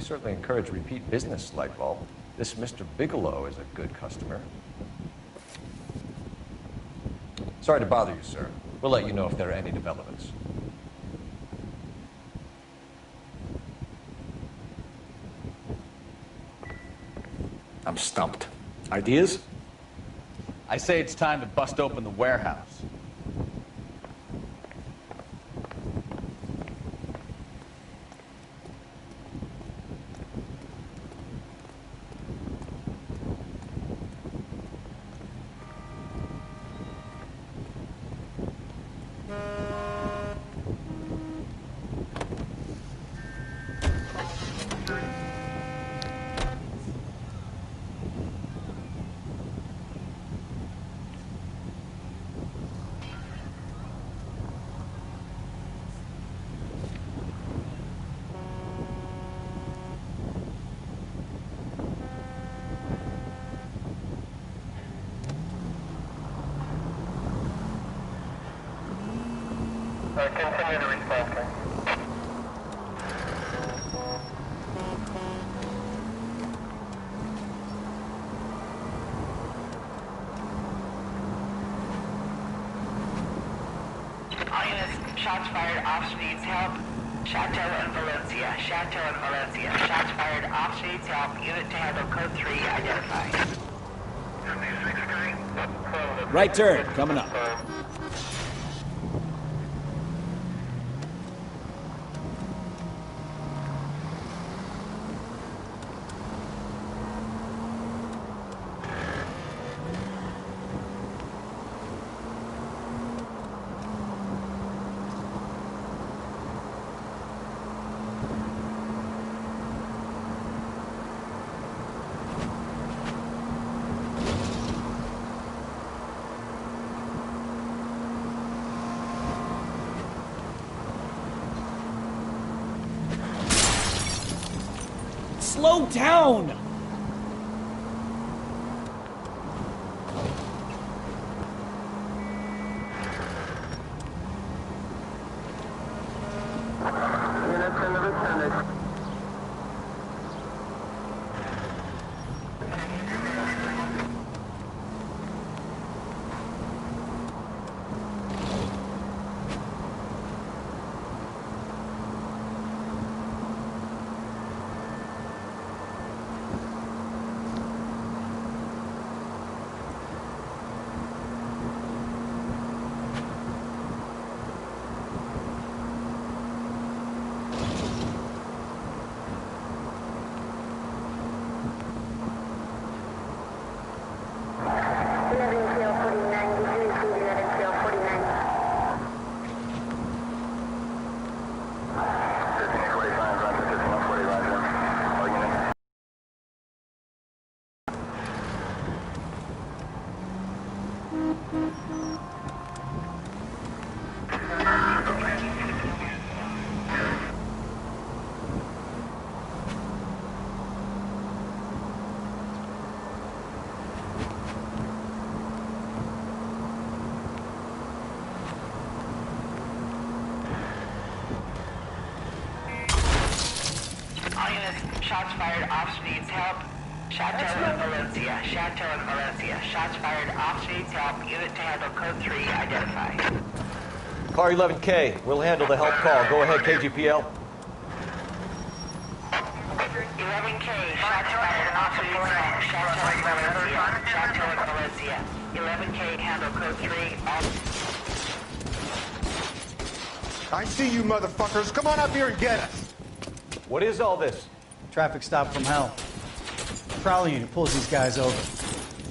We certainly encourage repeat business, Lightbulb. This Mr. Bigelow is a good customer. Sorry to bother you, sir. We'll let you know if there are any developments. I'm stumped. Ideas? I say it's time to bust open the warehouse. Continue to respond, sir. All units, shots fired off streets, help. Chateau and Valencia. Chateau and Valencia. Shots fired off streets, help. Unit to handle code 3 identified. Right turn, coming up. Slow down! Shots fired off streets, help. Chateau and Valencia. Chateau and Valencia. Shots fired off streets, help. Unit to handle code 3 identified. Car 11K, we'll handle the help call. Go ahead, KGPL. 11K, shots fired off streets, help. Chateau and Valencia. Chateau and Valencia. 11K, handle code 3. I see you motherfuckers. Come on up here and get us. What is all this? Traffic stop from hell. Prowler unit pulls these guys over.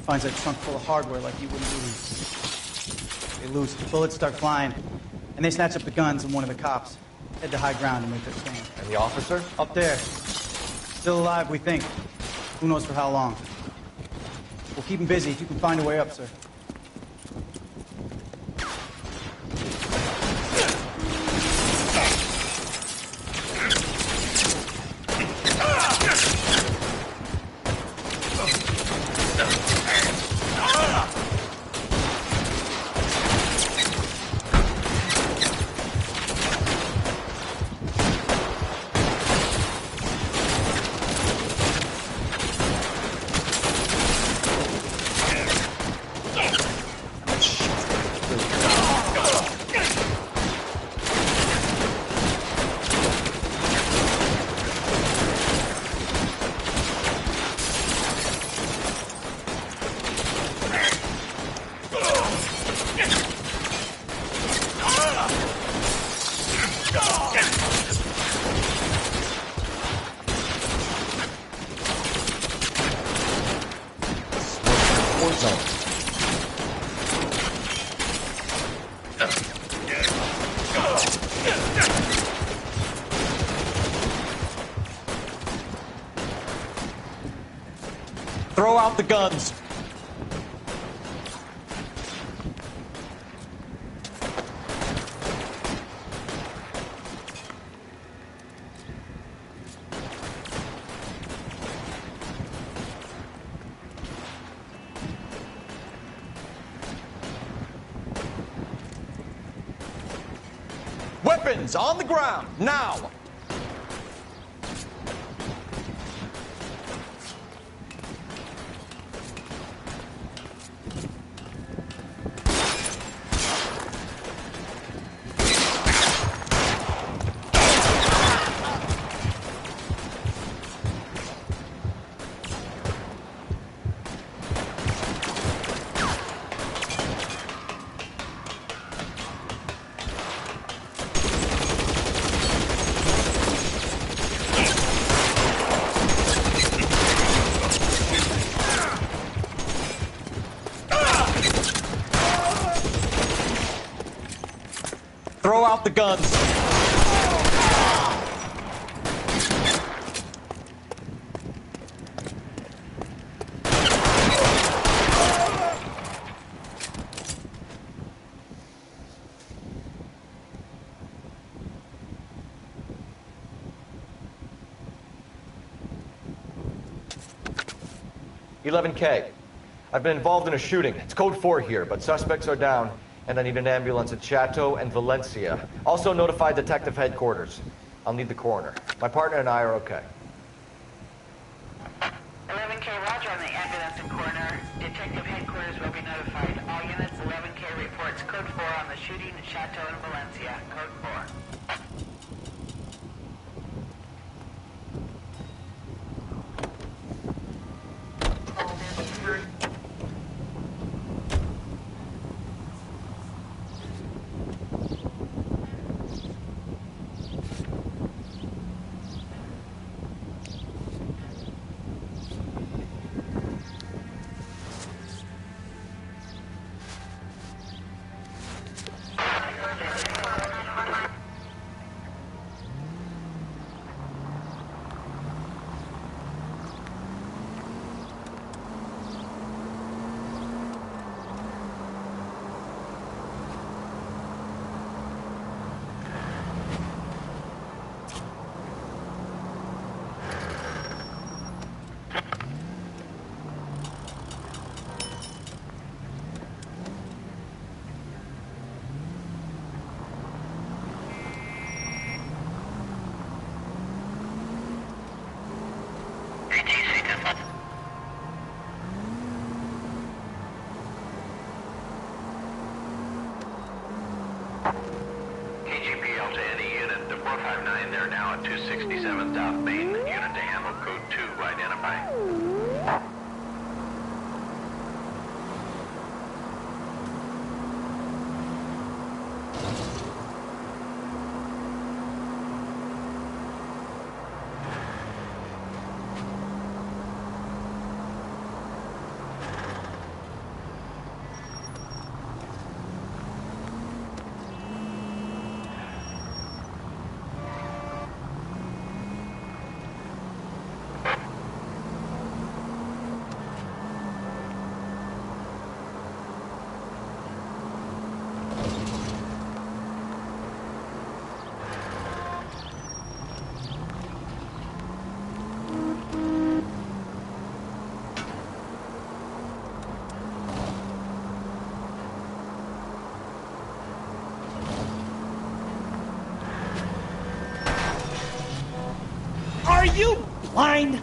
Finds a trunk full of hardware like you wouldn't lose. They lose. The bullets start flying. And they snatch up the guns and one of the cops. Head to high ground and make their stand. And the officer? Up there. Still alive, we think. Who knows for how long. We'll keep him busy if you can find a way up, sir. zone. Throw out the guns. Weapons on the ground, now! Throw out the guns. $11K. I've been involved in a shooting. It's code 4 here, but suspects are down, and I need an ambulance at Chateau and Valencia. Also notify detective headquarters. I'll need the coroner. My partner and I are okay. 11K, roger on the ambulance and coroner. Detective headquarters will be notified. All units, 11K reports code 4 on the shooting at Chateau and Valencia. Code 4. KGPL to any unit, the 459 there now at 267 South Main. Unit to handle code 2, identify. Are you blind?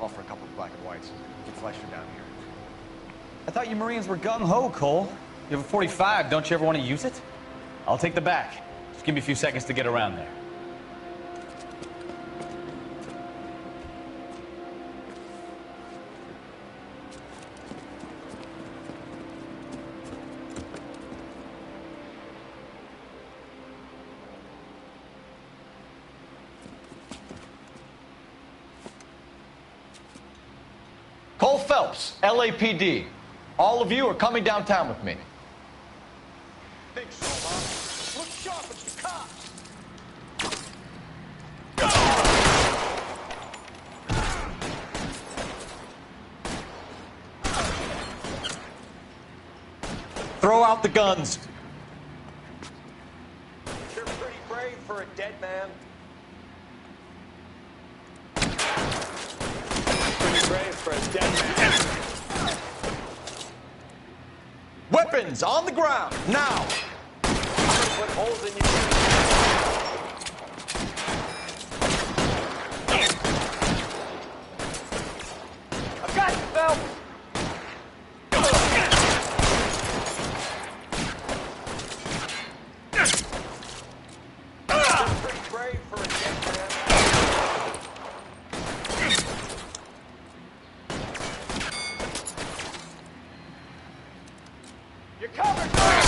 call for a couple of black and whites. Get Fleischer down here. I thought you Marines were gung-ho, Cole. You have a 45. Don't you ever want to use it? I'll take the back. Just give me a few seconds to get around there. Cole Phelps, LAPD. All of you are coming downtown with me. Think so, huh? Look sharp at the cops. Throw out the guns. You're pretty brave for a dead man. Pretty brave for a dead man. Weapons on the ground, now! Put holes in you. I've got you, Phelps. You're pretty brave for a dead man. You're covered, man.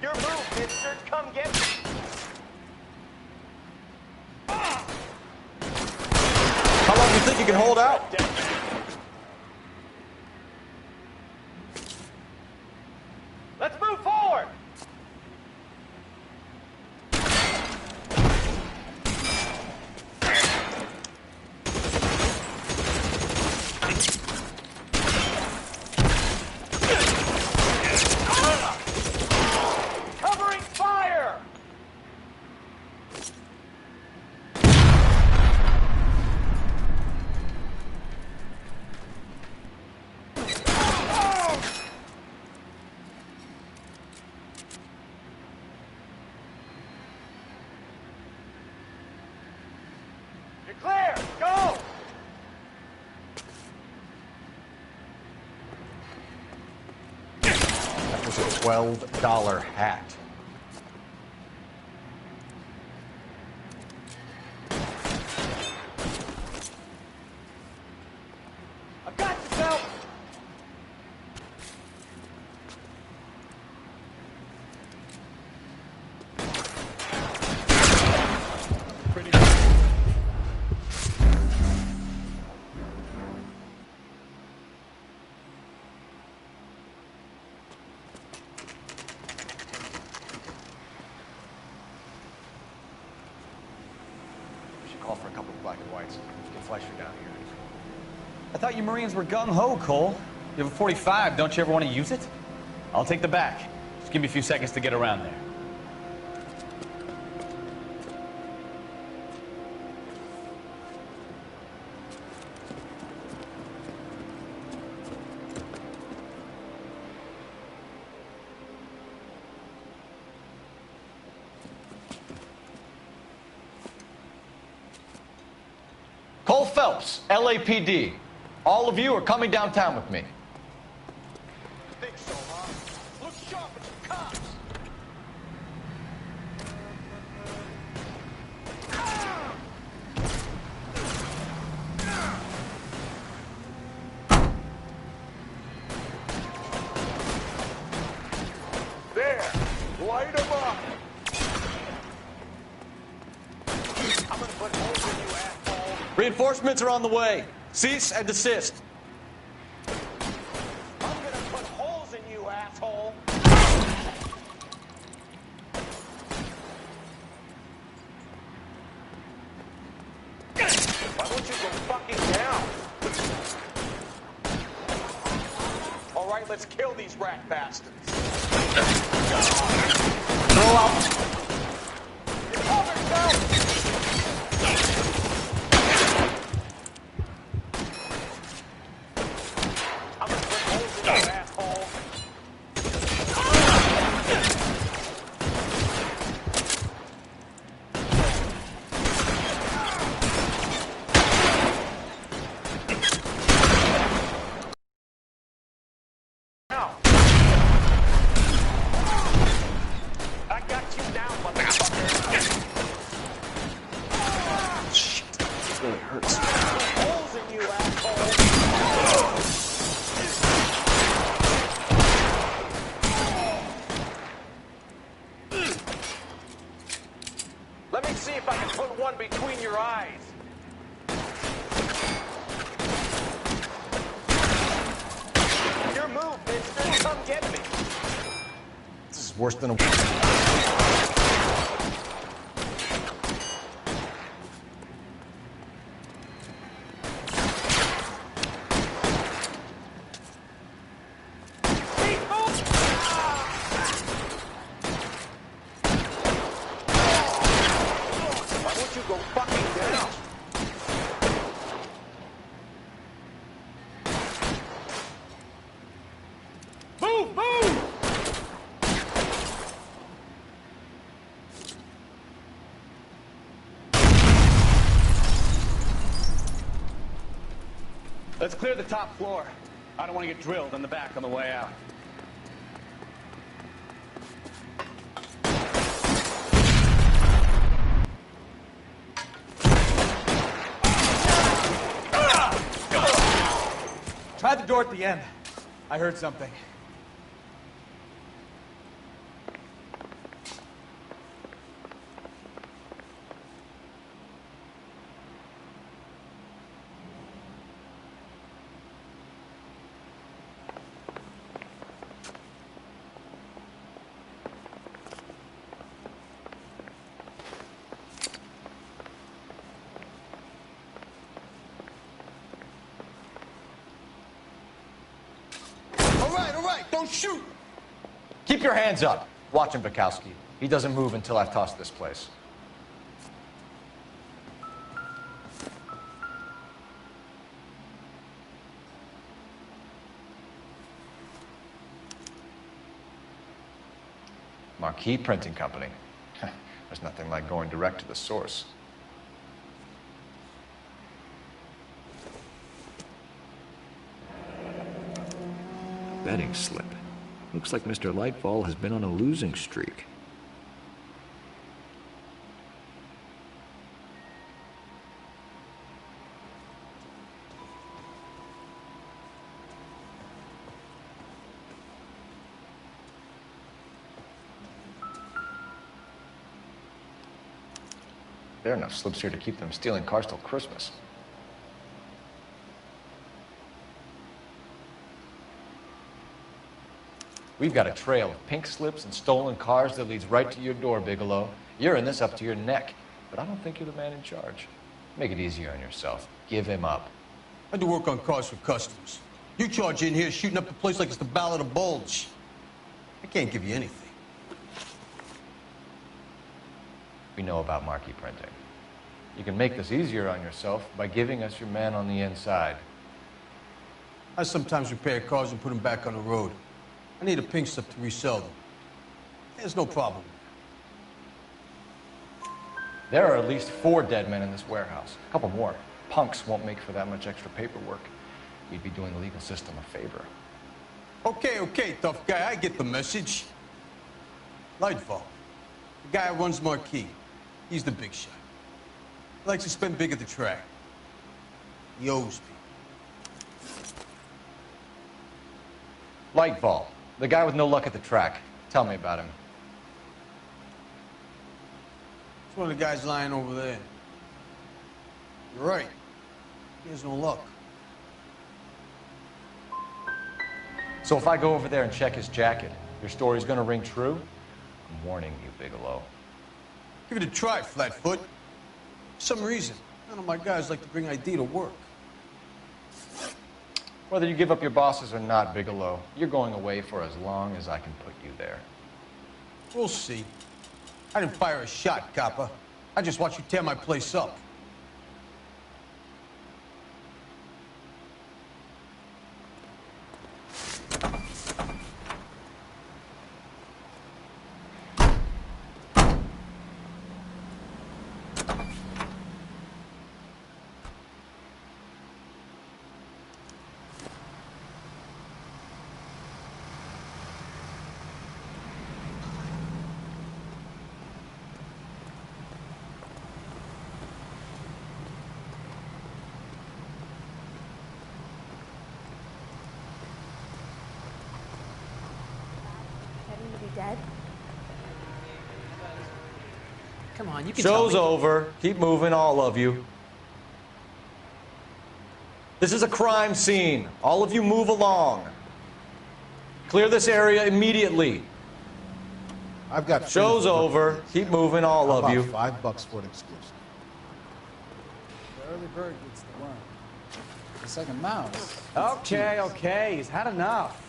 Your move, mister. Come get me. How long do you think you can hold out? Let's move forward. Covering fire. You're clear. Go. That was a $12 hat. I've got you, Phelps. Pretty good. We should call for a couple of black and whites. Get Fleischer down here. I thought you Marines were gung-ho, Cole. You have a 45. Don't you ever want to use it? I'll take the back. Just give me a few seconds to get around there. Cole Phelps, LAPD. All of you are coming downtown with me. Think so, huh? Look sharp at the cops. There. Light them up. I'm gonna put holes in you, asshole. Reinforcements are on the way. Cease and desist. I'm gonna put holes in you, asshole. Why won't you go fucking down? All right, let's kill these rat bastards. Throw out. You're covered, Phelps. I'm gonna put holes in you, asshole. worse than a... Why won't you go fucking down? Move, move! Let's clear the top floor. I don't want to get drilled in the back on the way out. Try the door at the end. I heard something. All right, don't shoot! Keep your hands up. Watch him, Bukowski. He doesn't move until I've tossed this place. Marquee Printing Company. There's nothing like going direct to the source. Betting slip. Looks like Mr. Lightfall has been on a losing streak. There are enough slips here to keep them stealing cars till Christmas. We've got a trail of pink slips and stolen cars that leads right to your door, Bigelow. You're in this up to your neck, but I don't think you're the man in charge. Make it easier on yourself. Give him up. I do work on cars for customers. You charge in here shooting up the place like it's the Ballad of Bulge. I can't give you anything. We know about marquee printing. You can make this easier on yourself by giving us your man on the inside. I sometimes repair cars and put them back on the road. I need a pink slip to resell them. There's no problem. There are at least 4 dead men in this warehouse. A couple more. Punks won't make for that much extra paperwork. We'd be doing the legal system a favor. Okay, tough guy, I get the message. Lightfall, the guy who runs Marquee. He's the big shot. He likes to spend big at the track. He owes me. Lightfall, the guy with no luck at the track. Tell me about him. It's one of the guys lying over there. You're right. He has no luck. So if I go over there and check his jacket, your story's gonna ring true? I'm warning you, Bigelow. Give it a try, Flatfoot. For some reason, none of my guys like to bring ID to work. Whether you give up your bosses or not, Bigelow, you're going away for as long as I can put you there. We'll see. I didn't fire a shot, copper. I just watched you tear my place up. Dead? Come on, you can Show's tell me. over. Keep moving, all of you. This is a crime scene. All of you move along. Clear this area immediately. I've got... Show's over. Keep moving, all of you. $5 for an excuse. The early bird gets the worm. It's like a mouse. Okay, he's had enough.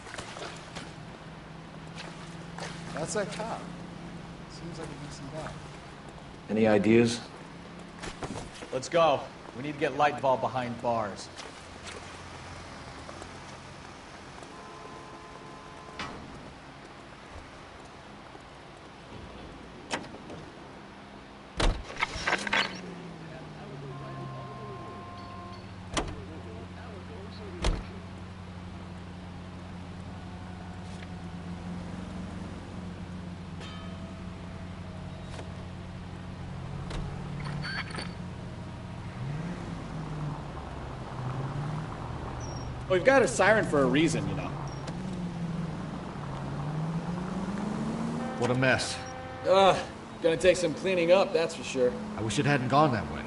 That's that cop. Seems like a decent guy. Any ideas? Let's go. We need to get Lightball behind bars. Well, we've got a siren for a reason, you know. What a mess. Gonna take some cleaning up, that's for sure. I wish it hadn't gone that way.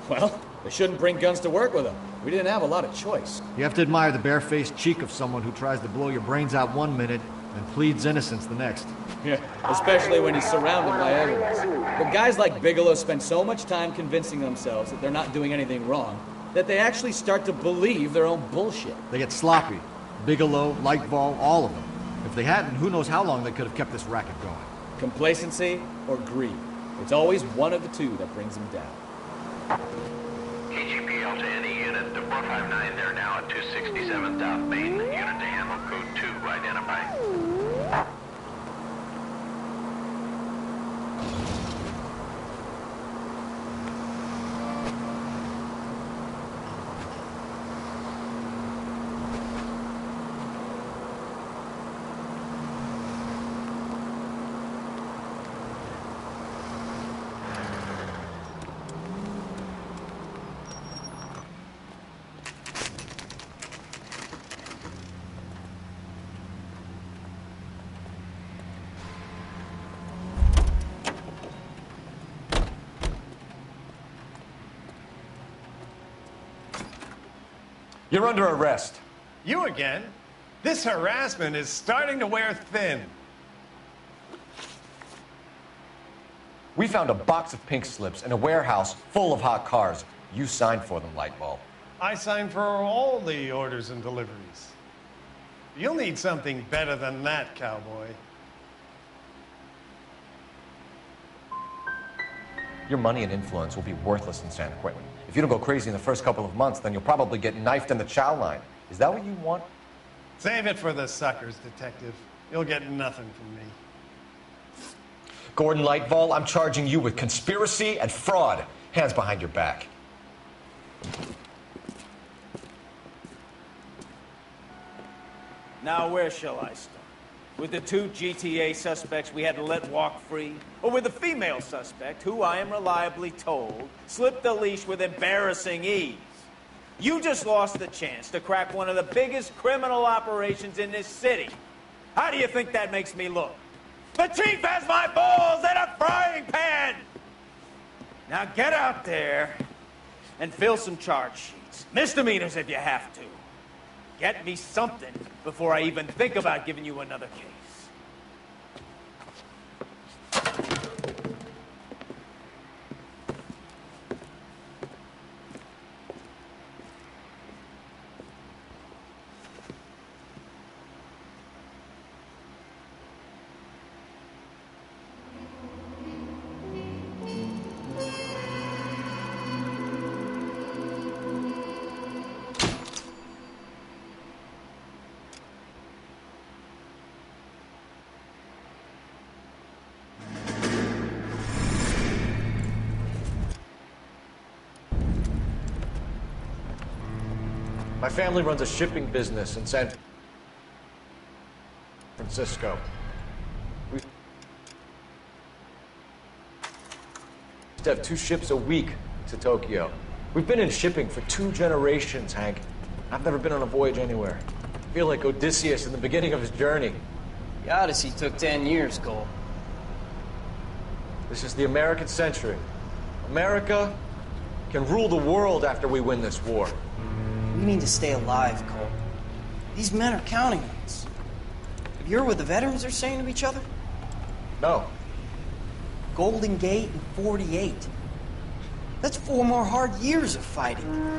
Well, we shouldn't bring guns to work with them. We didn't have a lot of choice. You have to admire the barefaced cheek of someone who tries to blow your brains out one minute and pleads innocence the next. Yeah, especially when he's surrounded by evidence. But guys like Bigelow spend so much time convincing themselves that they're not doing anything wrong that they actually start to believe their own bullshit. They get sloppy. Bigelow, Lightball, all of them. If they hadn't, who knows how long they could have kept this racket going. Complacency or greed. It's always one of the two that brings them down. KGPL to any unit. The 459, they're now at 267 South Main. Unit to handle code 2, identified. You're under arrest. You again? This harassment is starting to wear thin. We found a box of pink slips in a warehouse full of hot cars. You signed for them, Lightball. I signed for all the orders and deliveries. You'll need something better than that, cowboy. Your money and influence will be worthless in San Quentin. If you don't go crazy in the first couple of months, then you'll probably get knifed in the chow line. Is that what you want? Save it for the suckers, detective. You'll get nothing from me. Gordon Lightball, I'm charging you with conspiracy and fraud. Hands behind your back. Now, where shall I start? With the two GTA suspects we had to let walk free? Or with the female suspect, who I am reliably told slipped the leash with embarrassing ease? You just lost the chance to crack one of the biggest criminal operations in this city. How do you think that makes me look? The chief has my balls in a frying pan! Now get out there and fill some charge sheets. Misdemeanors if you have to. Get me something before I even think about giving you another case. My family runs a shipping business in San Francisco. We used to have 2 ships a week to Tokyo. We've been in shipping for 2 generations, Hank. I've never been on a voyage anywhere. I feel like Odysseus in the beginning of his journey. The Odyssey took 10 years, Cole. This is the American century. America can rule the world after we win this war. We need to stay alive, Cole. These men are counting on us. Have you heard what the veterans are saying to each other? No. Golden Gate and 48. That's 4 more hard years of fighting.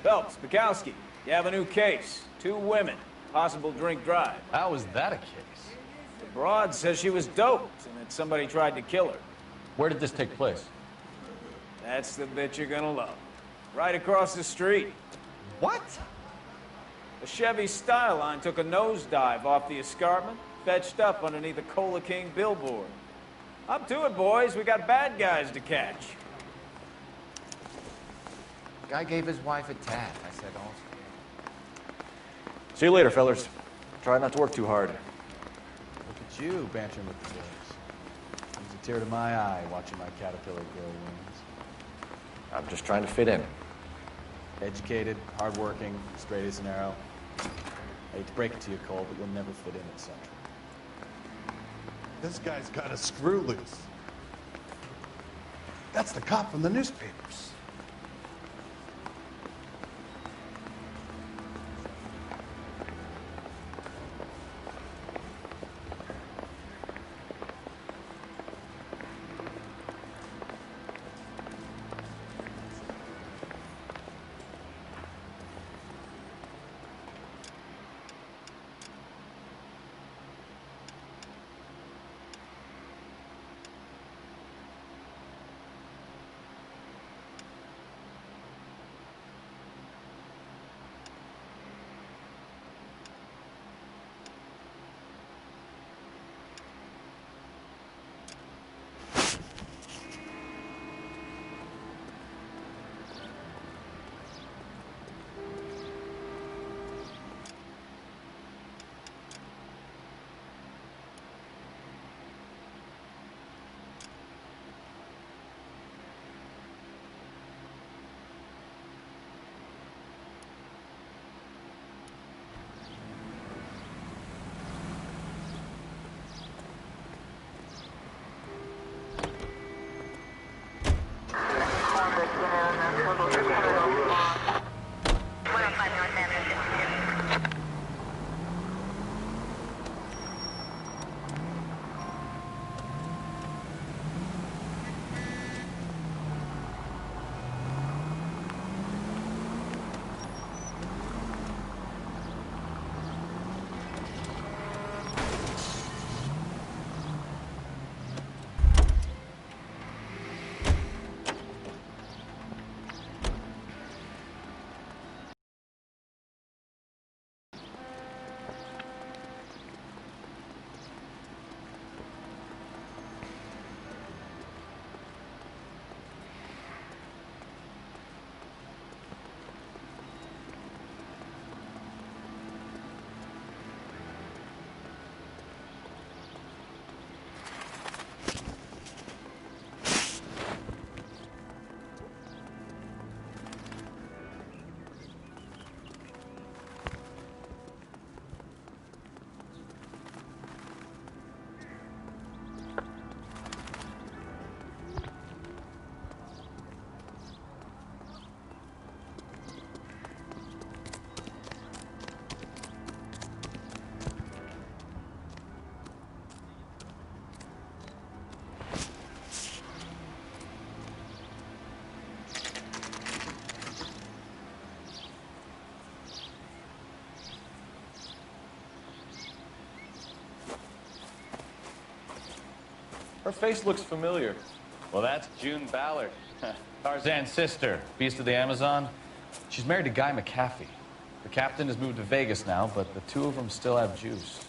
Phelps, Bukowski, you have a new case. 2 women, possible drink drive. How is that a case? The broad says she was doped and that somebody tried to kill her. Where did this take place? That's the bit you're gonna love. Right across the street. What? A Chevy Styline took a nosedive off the escarpment, fetched up underneath a Cola King billboard. Up to it, boys. We got bad guys to catch. Guy gave his wife a tat. I said also. See you later, fellas. Try not to work too hard. Look at you bantering with the boys. Brings a tear to my eye watching my caterpillar grow wings. I'm just trying to fit in. Educated, hardworking, straight as an arrow. I hate to break it to you, Cole, but you'll never fit in at Central. This guy's got a screw loose. That's the cop from the newspapers. Her face looks familiar. Well, that's June Ballard, Tarzan's sister, beast of the Amazon. She's married to Guy McAfee. The captain has moved to Vegas now, but the 2 of them still have juice.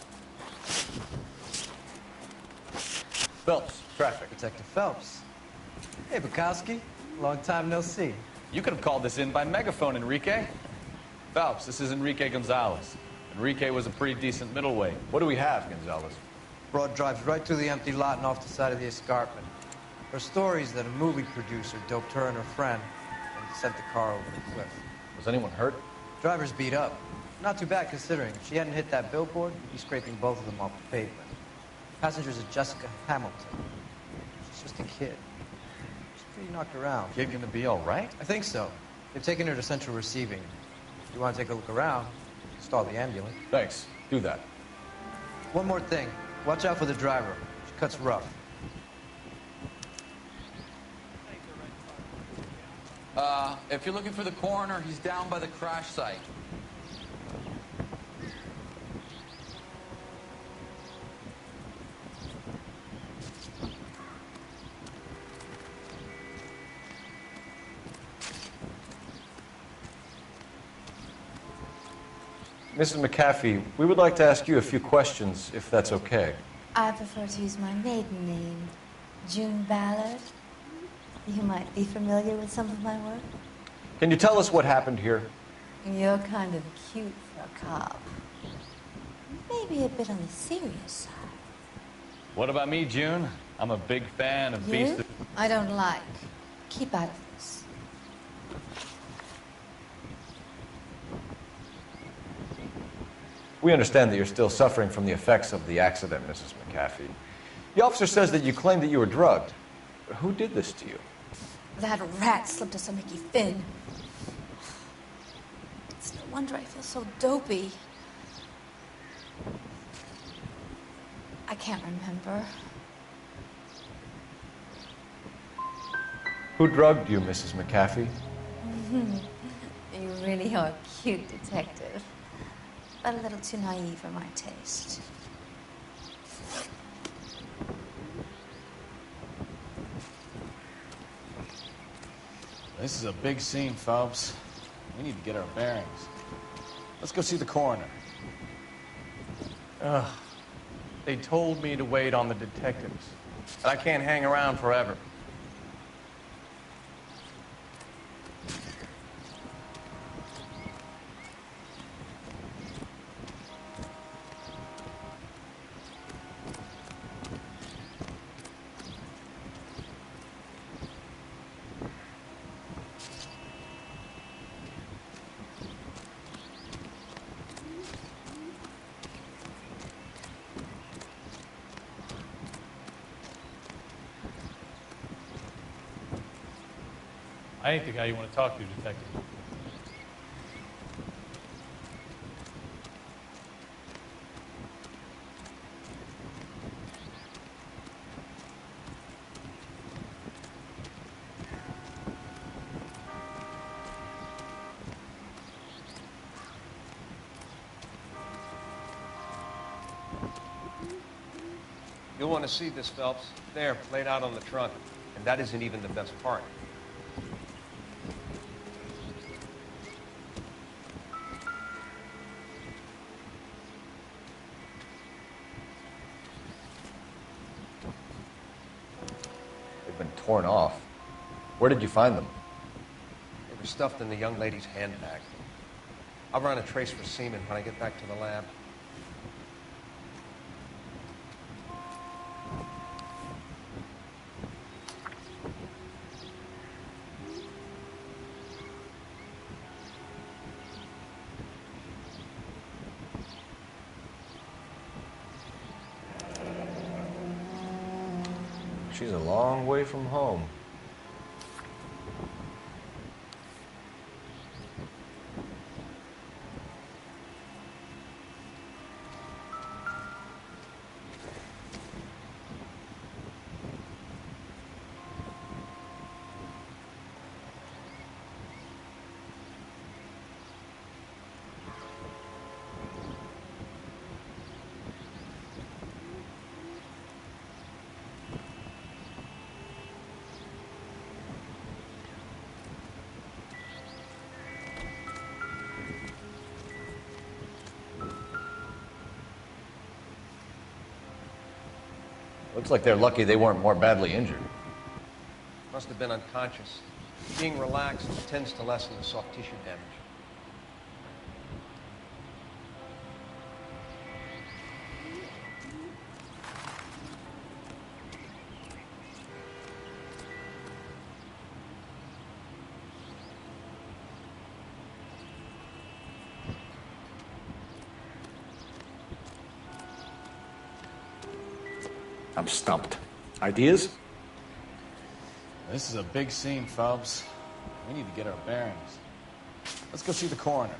Phelps, traffic. Detective Phelps. Hey, Bukowski. Long time no see. You could have called this in by megaphone, Enrique. Phelps, this is Enrique Gonzalez. Enrique was a pretty decent middleweight. What do we have, Gonzalez? Broad drives right through the empty lot and off the side of the escarpment. Her story is that a movie producer doped her and her friend and sent the car over the cliff. Was anyone hurt? Driver's beat up. Not too bad considering. If she hadn't hit that billboard, we'd be scraping both of them off the pavement. Passenger's a Jessica Hamilton. She's just a kid. She's pretty knocked around. Kid gonna be all right? I think so. They've taken her to central receiving. If you want to take a look around, stall the ambulance. Thanks. Do that. One more thing. Watch out for the driver. She cuts rough. If you're looking for the coroner, he's down by the crash site. Mrs. McAfee, we would like to ask you a few questions, if that's okay. I prefer to use my maiden name, June Ballard. You might be familiar with some of my work. Can you tell us what happened here? You're kind of cute for a cop. Maybe a bit on the serious side. What about me, June? I'm a big fan of You? Beast. I don't like. Keep out of this. We understand that you're still suffering from the effects of the accident, Mrs. McAfee. The officer says that you claimed that you were drugged. Who did this to you? That rat slipped us a Mickey Finn. It's no wonder I feel so dopey. I can't remember. Who drugged you, Mrs. McAfee? You really are a cute detective. But a little too naive for my taste. This is a big scene, Phelps. We need to get our bearings. Let's go see the coroner. Ugh. They told me to wait on the detectives. But I can't hang around forever. I ain't the guy you want to talk to, Detective. You'll want to see this, Phelps. There, laid out on the trunk. And that isn't even the best part. They've been torn off. Where did you find them? They were stuffed in the young lady's handbag. I'll run a trace for semen when I get back to the lab. She's a long way from home. Looks like they're lucky they weren't more badly injured. Must have been unconscious. Being relaxed tends to lessen the soft tissue damage. I'm stumped. Ideas? This is a big scene, Phelps. We need to get our bearings. Let's go see the coroner.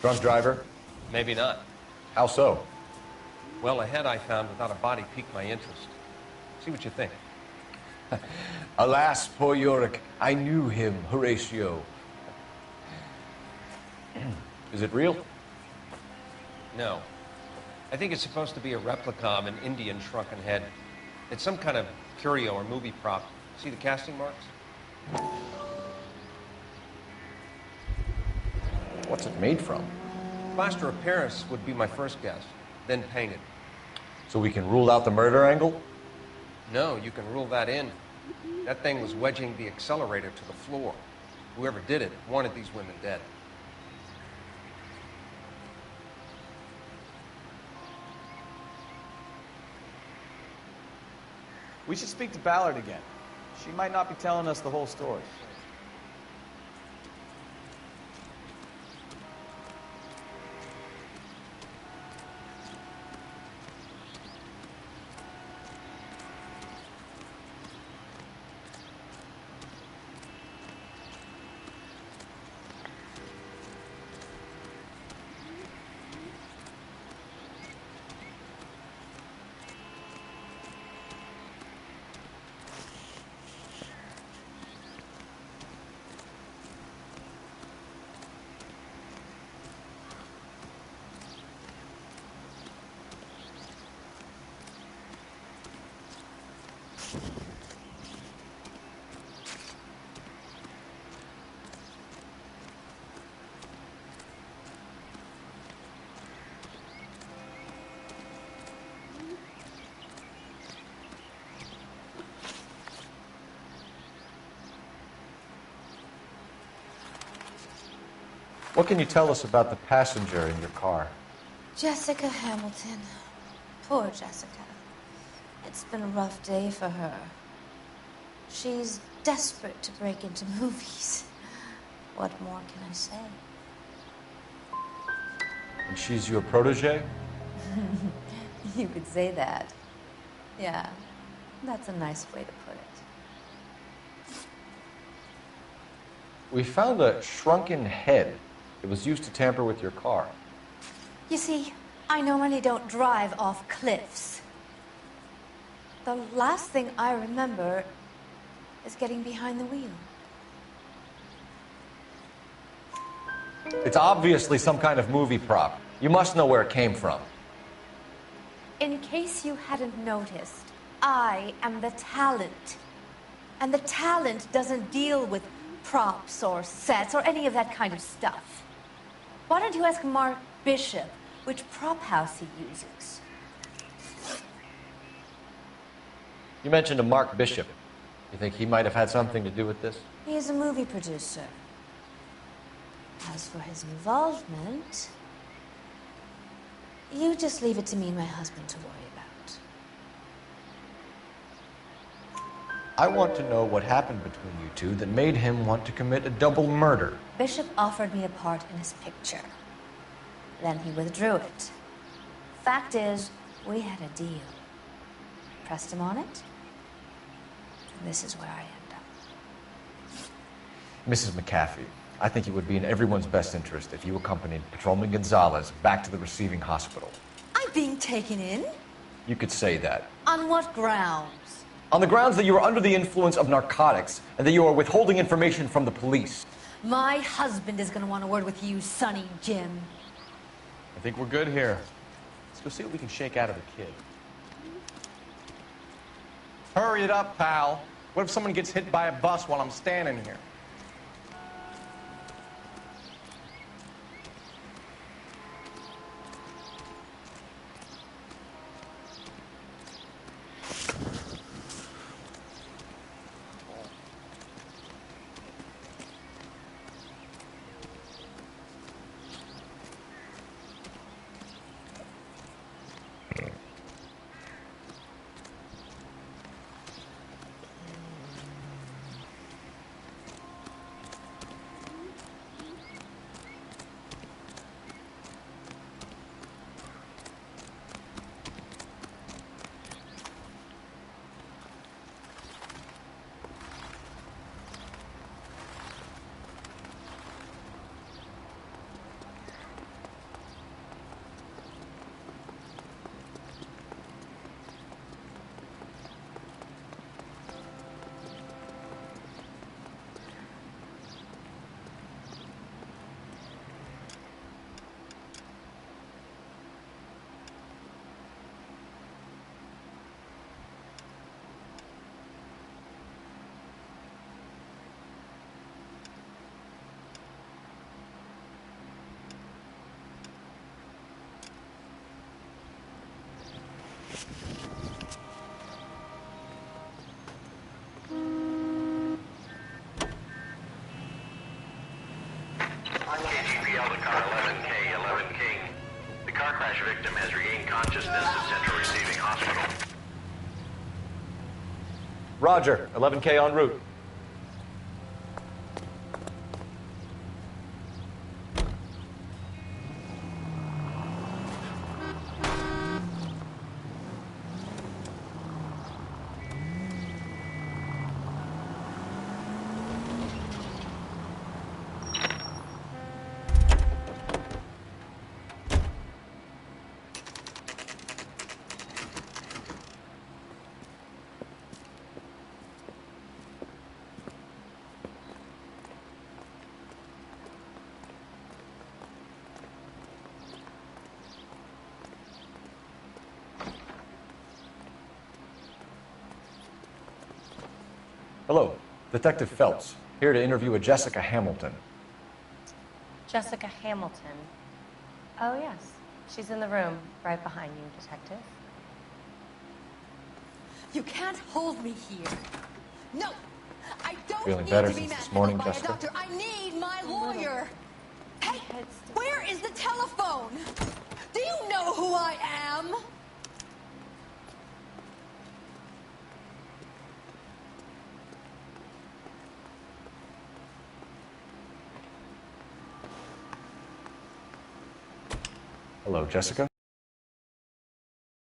Drunk driver? Maybe not. How so? Well, a head I found without a body piqued my interest. See what you think. Alas, poor Yorick. I knew him, Horatio. Is it real? No. I think it's supposed to be a replica of an Indian shrunken head. It's some kind of curio or movie prop. See the casting marks? What's it made from? Plaster of Paris would be my first guess, then painted. So we can rule out the murder angle? No, you can rule that in. That thing was wedging the accelerator to the floor. Whoever did it wanted these women dead. We should speak to Ballard again. She might not be telling us the whole story. What can you tell us about the passenger in your car? Jessica Hamilton. Poor Jessica. It's been a rough day for her. She's desperate to break into movies. What more can I say? And she's your protege? You could say that. Yeah, that's a nice way to put it. We found a shrunken head. It was used to tamper with your car. You see, I normally don't drive off cliffs. The last thing I remember is getting behind the wheel. It's obviously some kind of movie prop. You must know where it came from. In case you hadn't noticed, I am the talent. And the talent doesn't deal with props or sets or any of that kind of stuff. Why don't you ask Mark Bishop which prop house he uses? You mentioned a Mark Bishop. You think he might have had something to do with this? He is a movie producer. As for his involvement, you just leave it to me and my husband to worry about. I want to know what happened between you two that made him want to commit a double murder. Bishop offered me a part in his picture. Then he withdrew it. Fact is, we had a deal. Pressed him on it, and this is where I end up. Mrs. McAfee, I think it would be in everyone's best interest if you accompanied Patrolman Gonzalez back to the receiving hospital. I'm being taken in? You could say that. On what grounds? On the grounds that you are under the influence of narcotics and that you are withholding information from the police. My husband is going to want a word with you, Sonny Jim. I think we're good here. Let's go see what we can shake out of the kid. Hurry it up, pal. What if someone gets hit by a bus while I'm standing here? consciousness to Central Receiving Hospital. Roger. 11K en route. Hello, Detective Phelps, here to interview a Jessica Hamilton. Jessica Hamilton. Oh, yes. She's in the room right behind you, Detective. You can't hold me here. No, I don't Feeling need better to be since this manhandled morning, by Jessica? a doctor. I need my lawyer. Hey, where is the telephone? Do you know who I am? Hello, Jessica.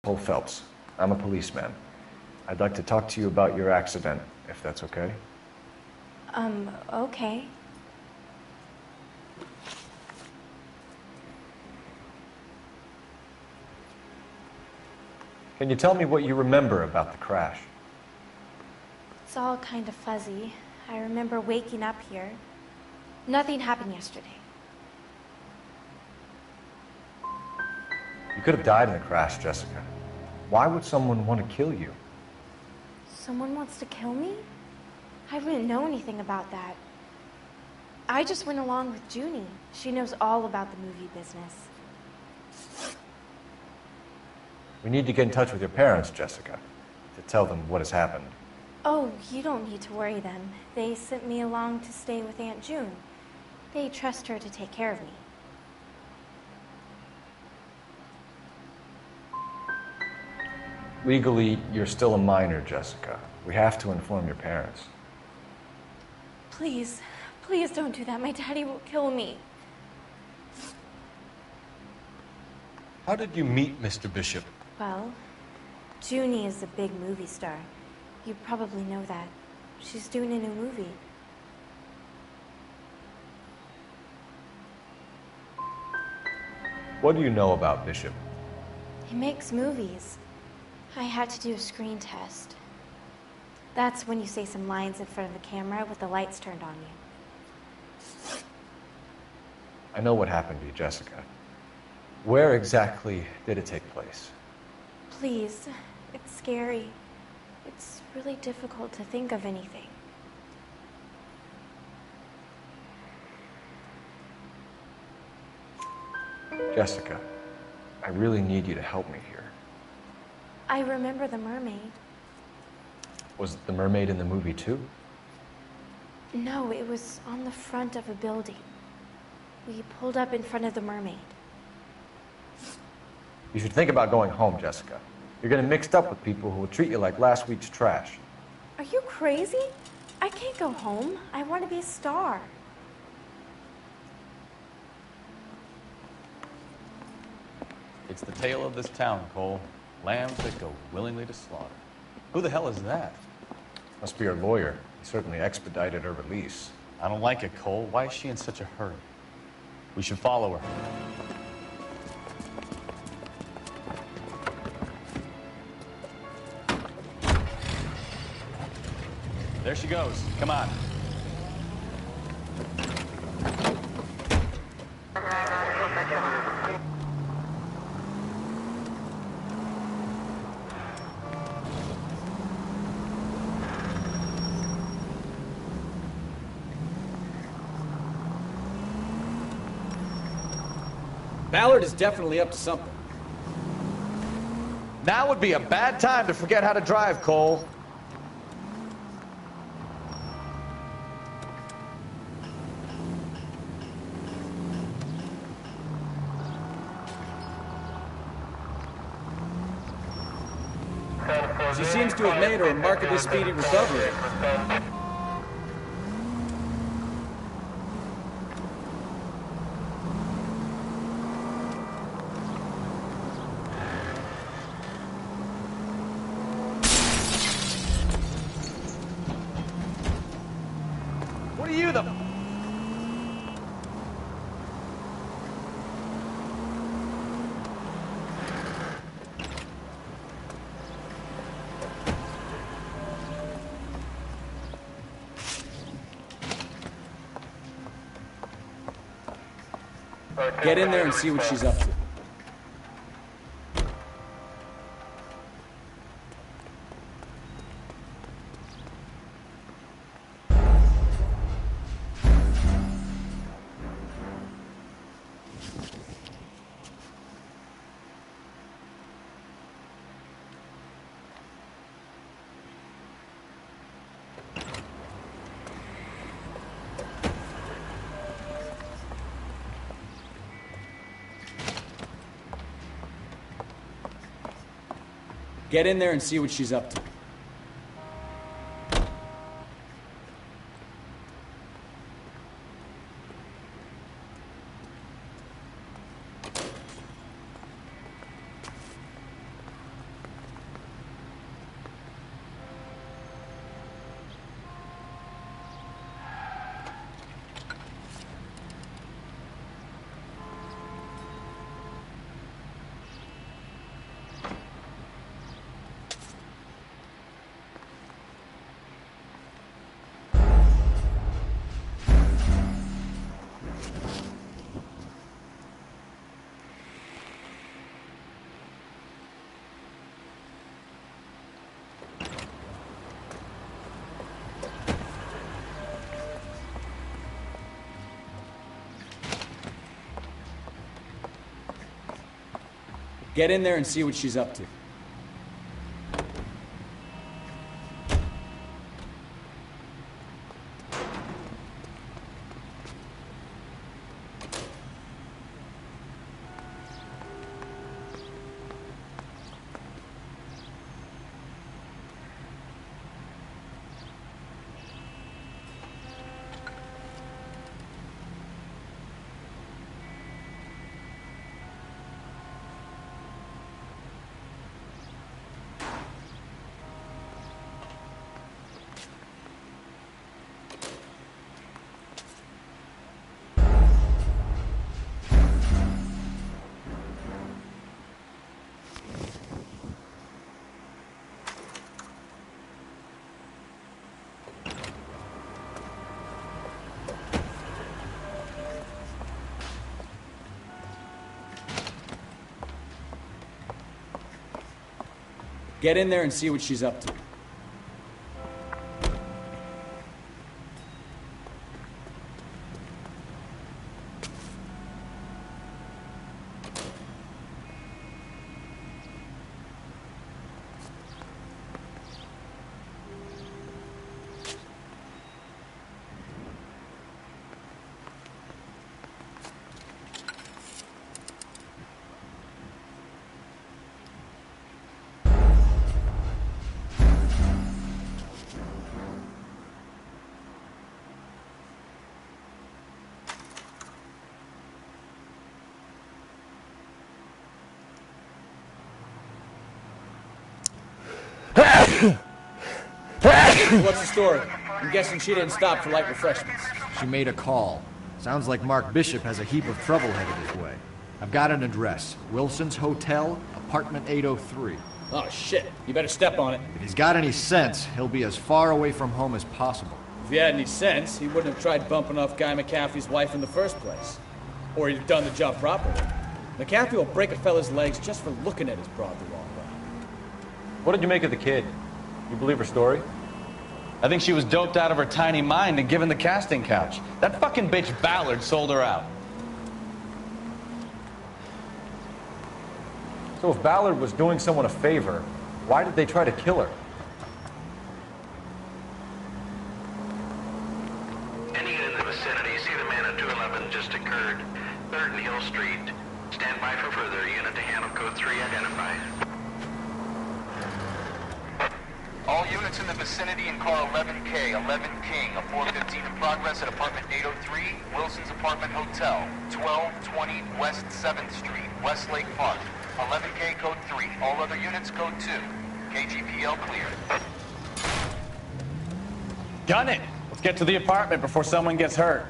Cole Phelps. I'm a policeman. I'd like to talk to you about your accident, if that's okay. Okay. Can you tell me what you remember about the crash? It's all kind of fuzzy. I remember waking up here. Nothing happened yesterday. You could have died in the crash, Jessica. Why would someone want to kill you? Someone wants to kill me? I wouldn't know anything about that. I just went along with Junie. She knows all about the movie business. We need to get in touch with your parents, Jessica, to tell them what has happened. Oh, you don't need to worry then. They sent me along to stay with Aunt June. They trust her to take care of me. Legally, you're still a minor, Jessica. We have to inform your parents. Please, please don't do that. My daddy will kill me. How did you meet Mr. Bishop? Well, Junie is a big movie star. You probably know that. She's doing a new movie. What do you know about Bishop? He makes movies. I had to do a screen test. That's when you say some lines in front of the camera with the lights turned on you. I know what happened to you, Jessica. Where exactly did it take place? Please, it's scary. It's really difficult to think of anything. Jessica, I really need you to help me here. I remember the mermaid. Was the mermaid in the movie too? No, it was on the front of a building. We pulled up in front of the mermaid. You should think about going home, Jessica. You're getting mixed up with people who will treat you like last week's trash. Are you crazy? I can't go home. I want to be a star. It's the tale of this town, Cole. Lambs that go willingly to slaughter. Who the hell is that? Must be her lawyer. He certainly expedited her release. I don't like it, Cole. Why is she in such a hurry? We should follow her. There she goes. Come on. Ballard is definitely up to something. Now would be a bad time to forget how to drive, Cole. She seems to have made a remarkably speedy recovery. What are you the... Get in there and see what she's up to. Get in there and see what she's up to. Get in there and see what she's up to. Get in there and see what she's up to. What's the story? I'm guessing she didn't stop for light refreshments. She made a call. Sounds like Mark Bishop has a heap of trouble headed his way. I've got an address. Wilson's Hotel, apartment 803. Oh, shit. You better step on it. If he's got any sense, he'll be as far away from home as possible. If he had any sense, he wouldn't have tried bumping off Guy McAfee's wife in the first place. Or he'd have done the job properly. McAfee will break a fella's legs just for looking at his broad the wrong way. What did you make of the kid? You believe her story? I think she was doped out of her tiny mind and given the casting couch. That fucking bitch Ballard sold her out. So if Ballard was doing someone a favor, why did they try to kill her? Any in the vicinity, see the man at 211 just occurred. 3rd and Hill Street. Stand by for further. Unit to handle code 3 identified. units in the vicinity in car 11K, 11 King, a 415 in progress at apartment 803, Wilson's Apartment Hotel, 1220 West 7th Street, Westlake Park. 11K code 3, all other units code 2. KGPL clear. Gun it! Let's get to the apartment before someone gets hurt.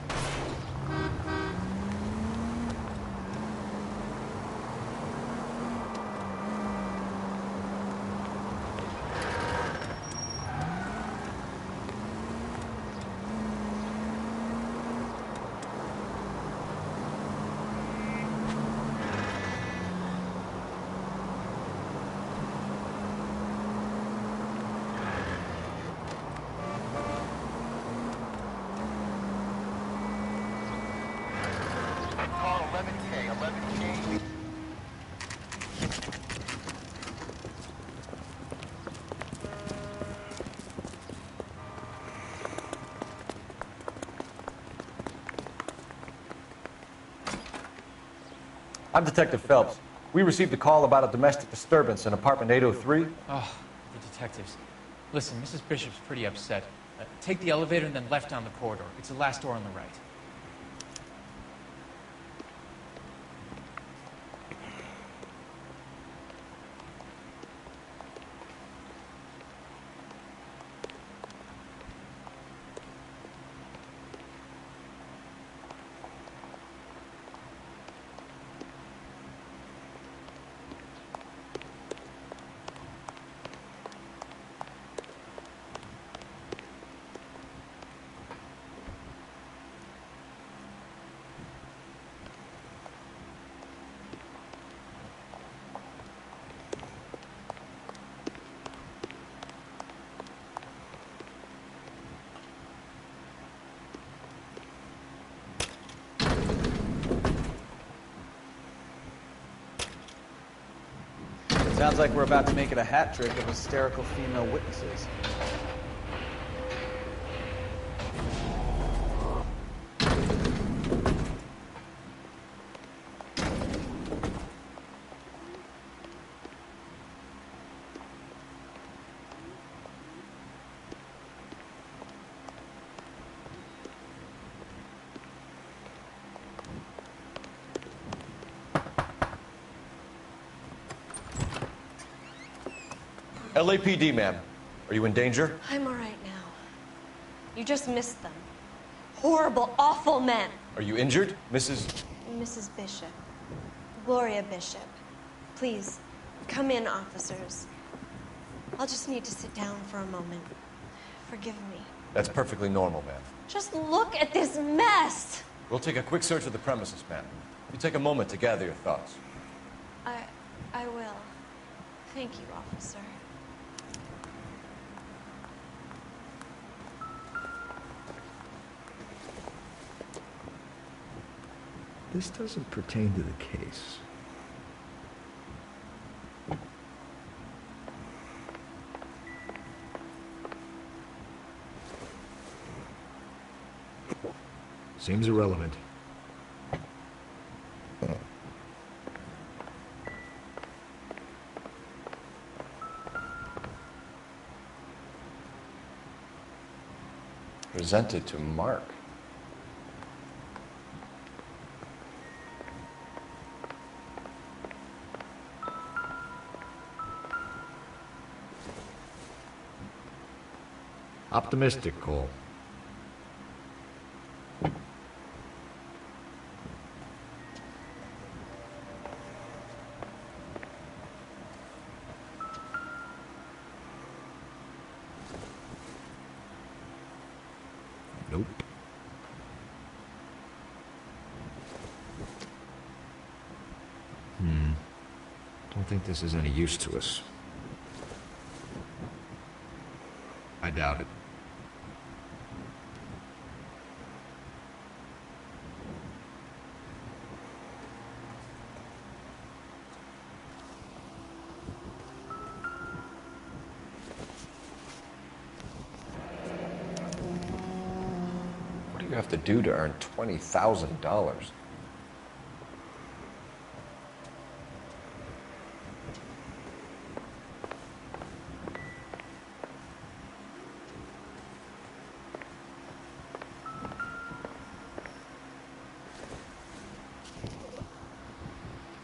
Car 11K, 11K. I'm Detective Phelps. We received a call about a domestic disturbance in apartment 803. Oh, the detectives. Listen, Mrs. Bishop's pretty upset. Take the elevator and then left down the corridor. It's the last door on the right. Sounds like we're about to make it a hat trick of hysterical female witnesses. LAPD, ma'am. Are you in danger? I'm all right now. You just missed them. Horrible, awful men. Are you injured, Mrs. Mrs. Bishop. Gloria Bishop. Please, come in, officers. I'll just need to sit down for a moment. Forgive me. That's perfectly normal, ma'am. Just look at this mess! We'll take a quick search of the premises, ma'am. You take a moment to gather your thoughts. I will. Thank you, officer. This doesn't pertain to the case. Seems irrelevant. Presented to Mark. Optimistic, Cole. Nope. Don't think this is any use to us. I doubt it. What do you have to do to earn $20,000?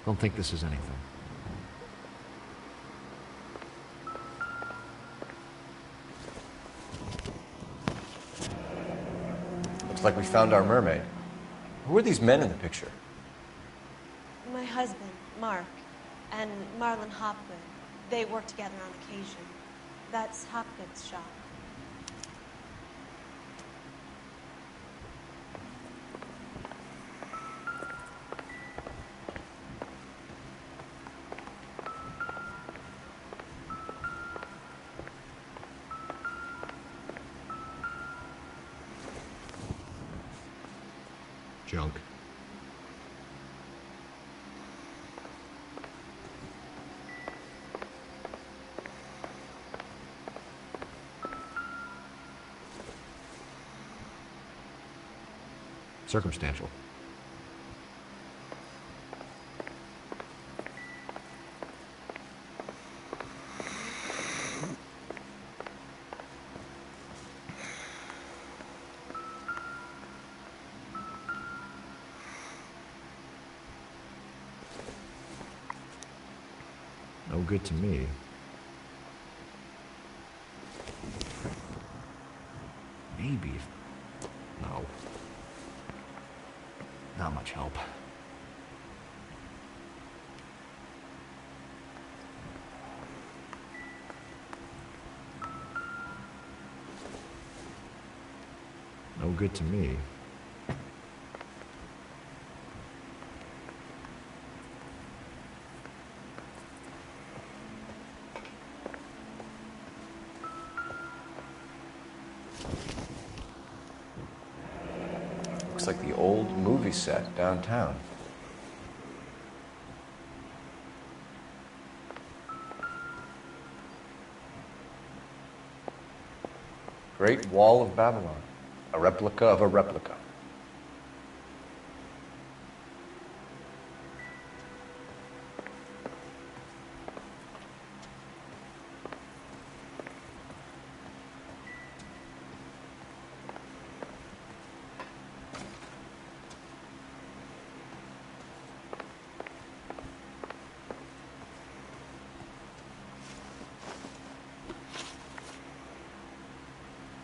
Don't think this is anything. Looks like we found our mermaid. Who are these men in the picture? My husband, Mark, and Marlon Hopgood. They work together on occasion. That's Hopgood's shop. Junk. Circumstantial. No good to me. Maybe. No. Not much help. No good to me. Looks like the old movie set downtown. Great Wall of Babylon. A replica of a replica.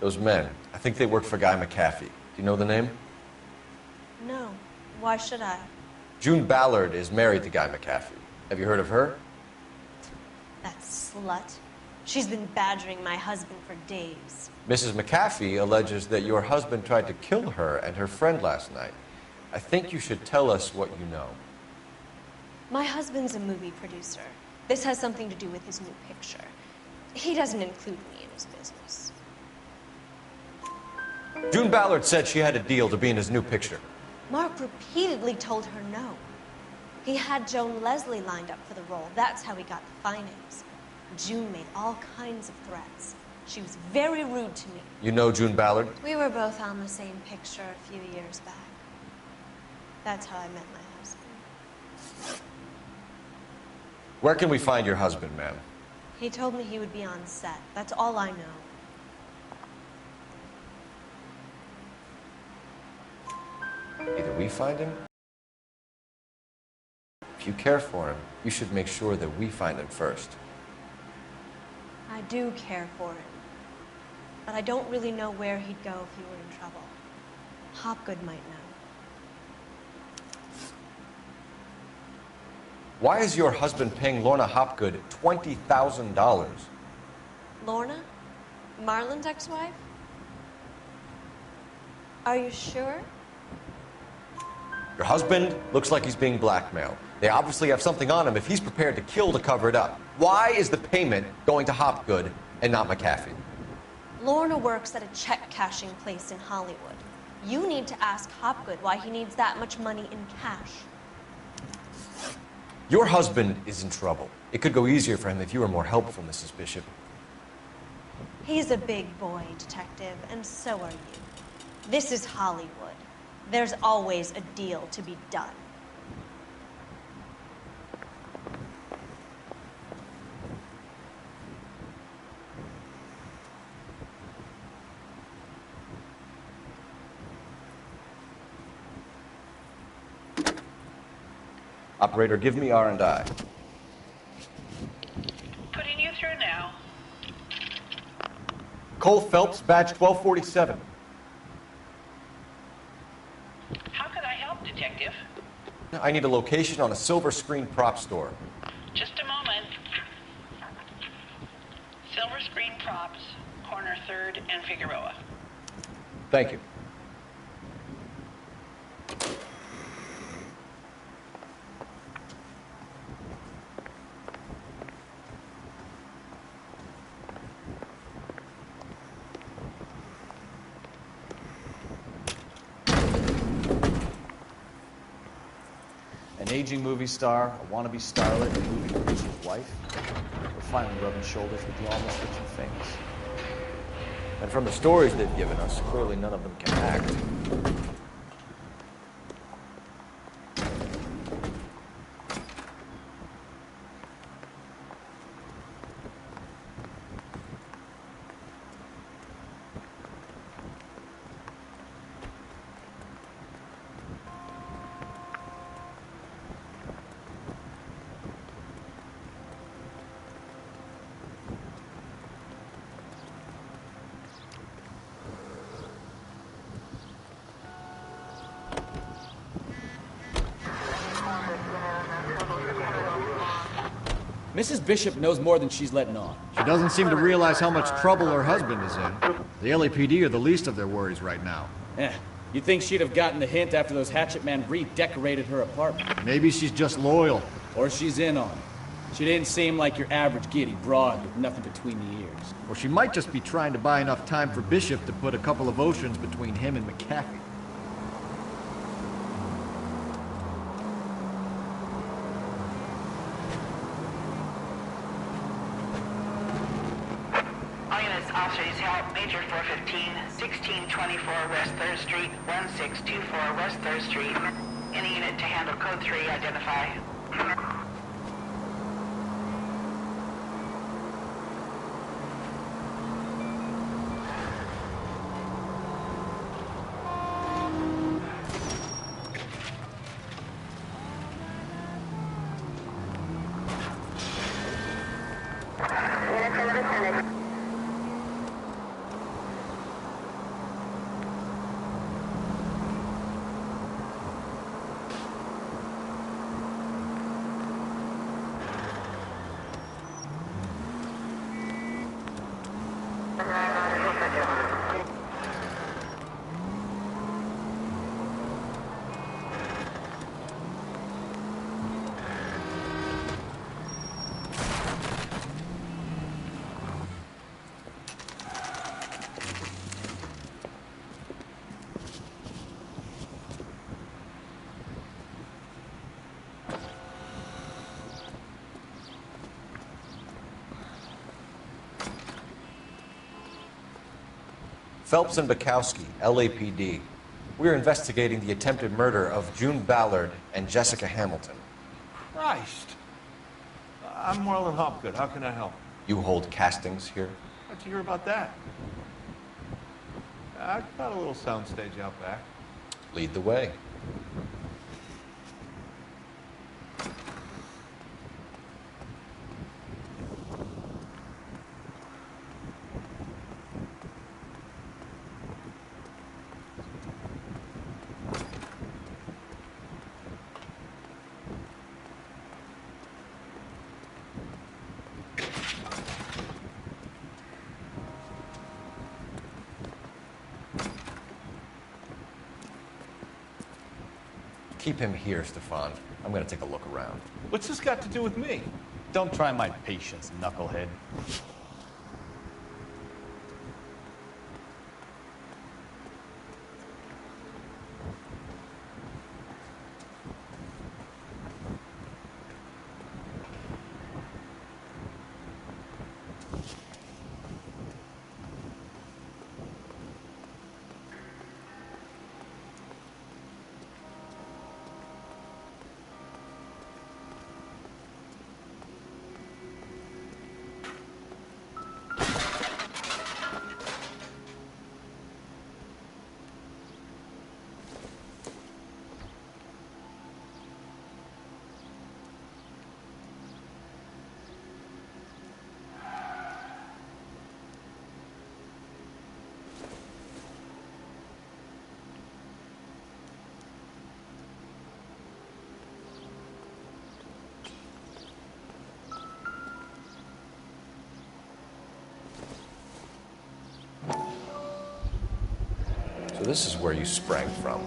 Those men, I think they work for Guy McAfee. Do you know the name? No. Why should I? June Ballard is married to Guy McAfee. Have you heard of her? That slut. She's been badgering my husband for days. Mrs. McAfee alleges that your husband tried to kill her and her friend last night. I think you should tell us what you know. My husband's a movie producer. This has something to do with his new picture. He doesn't include me in his business. June Ballard said she had a deal to be in his new picture. Mark repeatedly told her no. He had Joan Leslie lined up for the role. That's how he got the finance. June made all kinds of threats. She was very rude to me. You know June Ballard? We were both on the same picture a few years back. That's how I met my husband. Where can we find your husband, ma'am? He told me he would be on set. That's all I know. Either we find him. If you care for him, you should make sure that we find him first. I do care for him. But I don't really know where he'd go if he were in trouble. Hopgood might know. Why is your husband paying Lorna Hopgood $20,000? Lorna? Marlon's ex-wife? Are you sure? Your husband looks like he's being blackmailed. They obviously have something on him if he's prepared to kill to cover it up. Why is the payment going to Hopgood and not McAfee? Lorna works at a check-cashing place in Hollywood. You need to ask Hopgood why he needs that much money in cash. Your husband is in trouble. It could go easier for him if you were more helpful, Mrs. Bishop. He's a big boy, detective, and so are you. This is Hollywood. There's always a deal to be done. Operator, give me R&I. Putting you through now. Cole Phelps, badge 1247. How can I help, Detective? I need a location on a silver screen prop store. Just a moment. Silver Screen Props, corner 3rd and Figueroa. Thank you. An aging movie star, a wannabe starlet, a movie producer's wife. We're finally rubbing shoulders with the almost rich and famous. And from the stories they've given us, clearly none of them can act. Mrs. Bishop knows more than she's letting on. She doesn't seem to realize how much trouble her husband is in. The LAPD are the least of their worries right now. You'd think she'd have gotten the hint after those hatchet men redecorated her apartment. Maybe she's just loyal. Or she's in on it. She didn't seem like your average giddy broad with nothing between the ears. Or she might just be trying to buy enough time for Bishop to put a couple of oceans between him and McAfee. Officers help Major 415, 1624 West 3rd Street, 1624 West 3rd Street. Any unit to handle code 3, identify. Phelps and Bukowski, LAPD. We're investigating the attempted murder of June Ballard and Jessica Hamilton. Christ. I'm Marlon Hopgood. How can I help? You hold castings here? How'd you hear about that? I've got a little soundstage out back. Lead the way. Keep him here, Stefan. I'm gonna take a look around. What's this got to do with me? Don't try my patience, knucklehead. this is where you sprang from.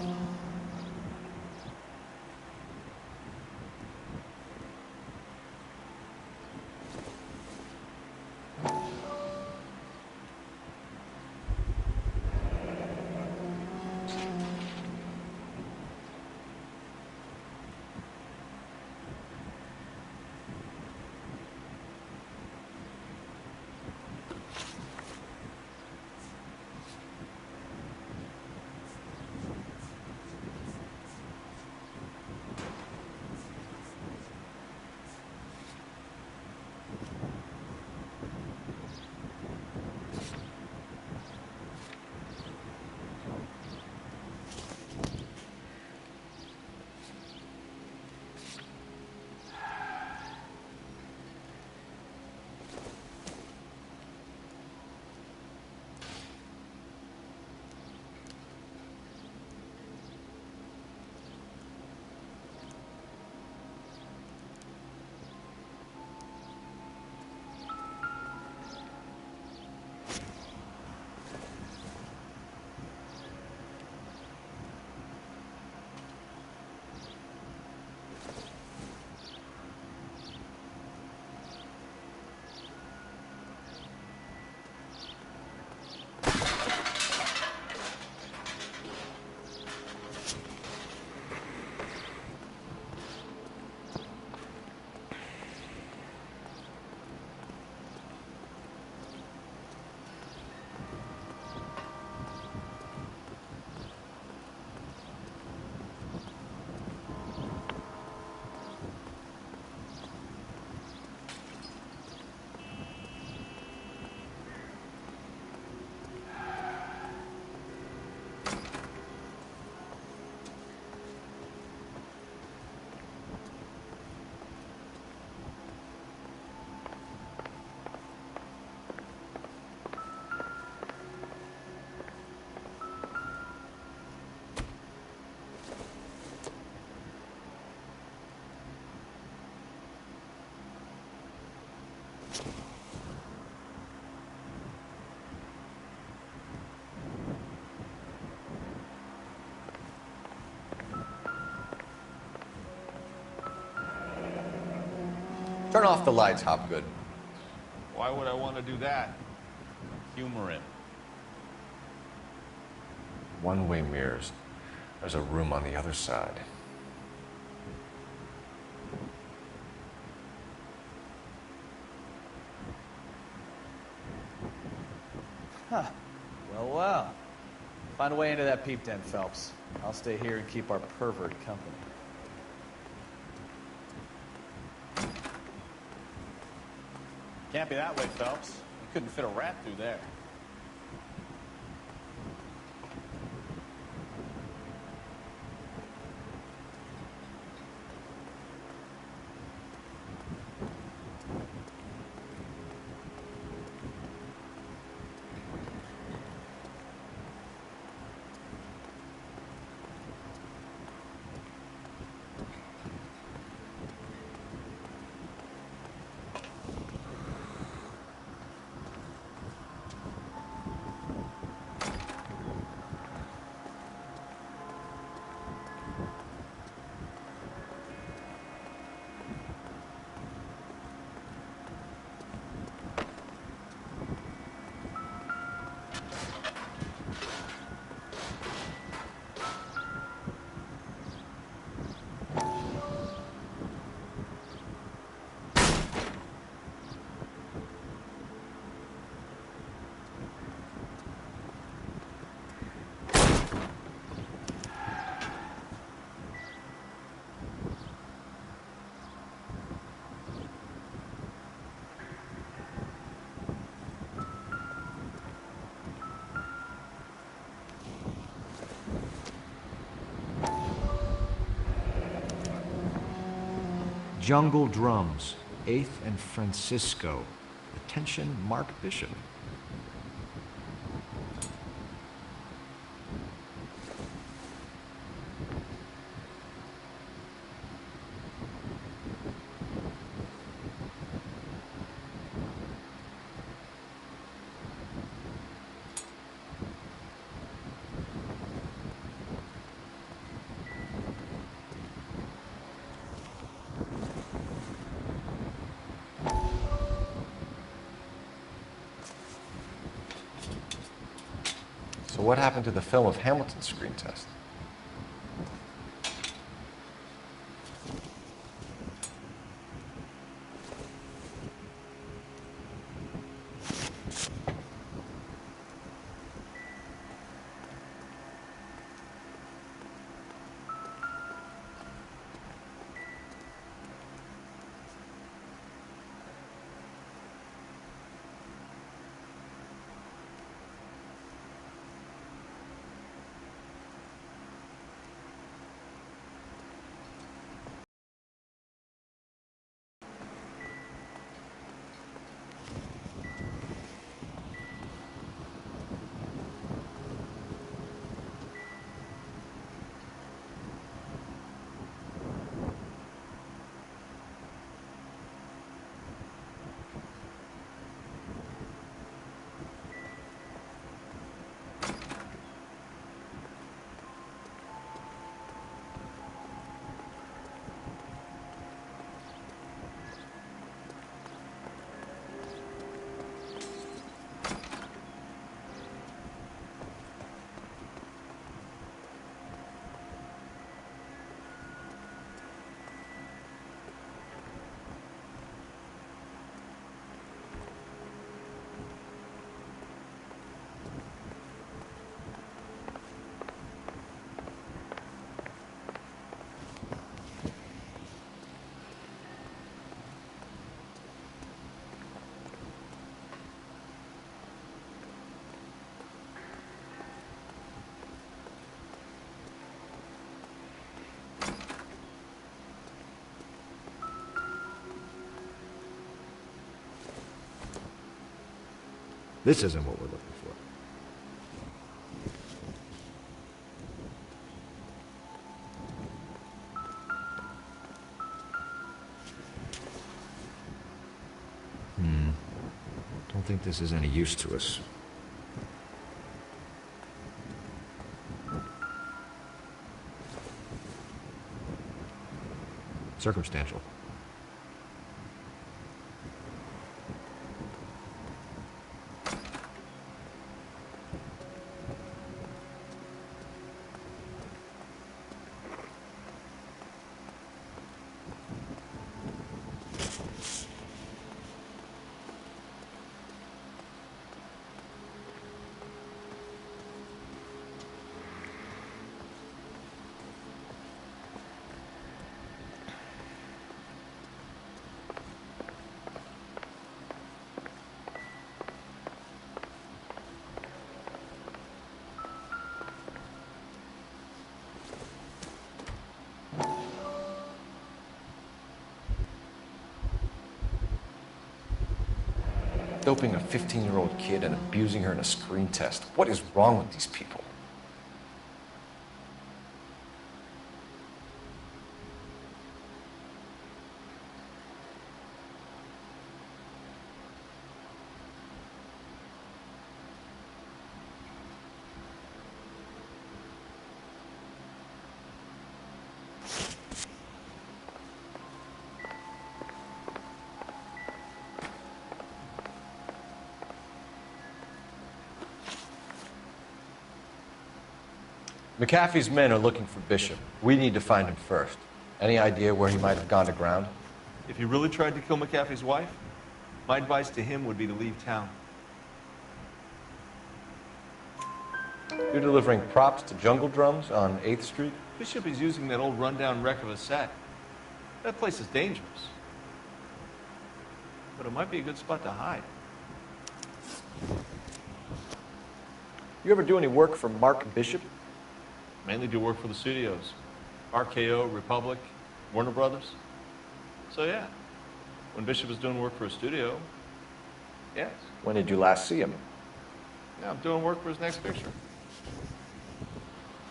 Turn off the lights, Hopgood. Why would I want to do that? Humor him. One-way mirrors. There's a room on the other side. Huh. Well, well. Find a way into that peep den, Phelps. I'll stay here and keep our pervert company. Can't be that way, Phelps. You couldn't fit a rat through there. Jungle Drums, 8th and Francisco. Attention, Mark Bishop. what happened to the film of Hamilton's screen test? This isn't what we're looking for. Don't think this is any use to us. Circumstantial. Doping a 15-year-old kid and abusing her in a screen test. What is wrong with these people? McAfee's men are looking for Bishop. We need to find him first. Any idea where he might have gone to ground? If he really tried to kill McAfee's wife, my advice to him would be to leave town. You're delivering props to Jungle Drums on 8th Street? Bishop is using that old rundown wreck of a set. That place is dangerous. But it might be a good spot to hide. You ever do any work for Mark Bishop? Mainly do work for the studios. RKO, Republic, Warner Brothers. So yeah, when Bishop is doing work for a studio, yes. When did you last see him? Yeah, I'm doing work for his next picture.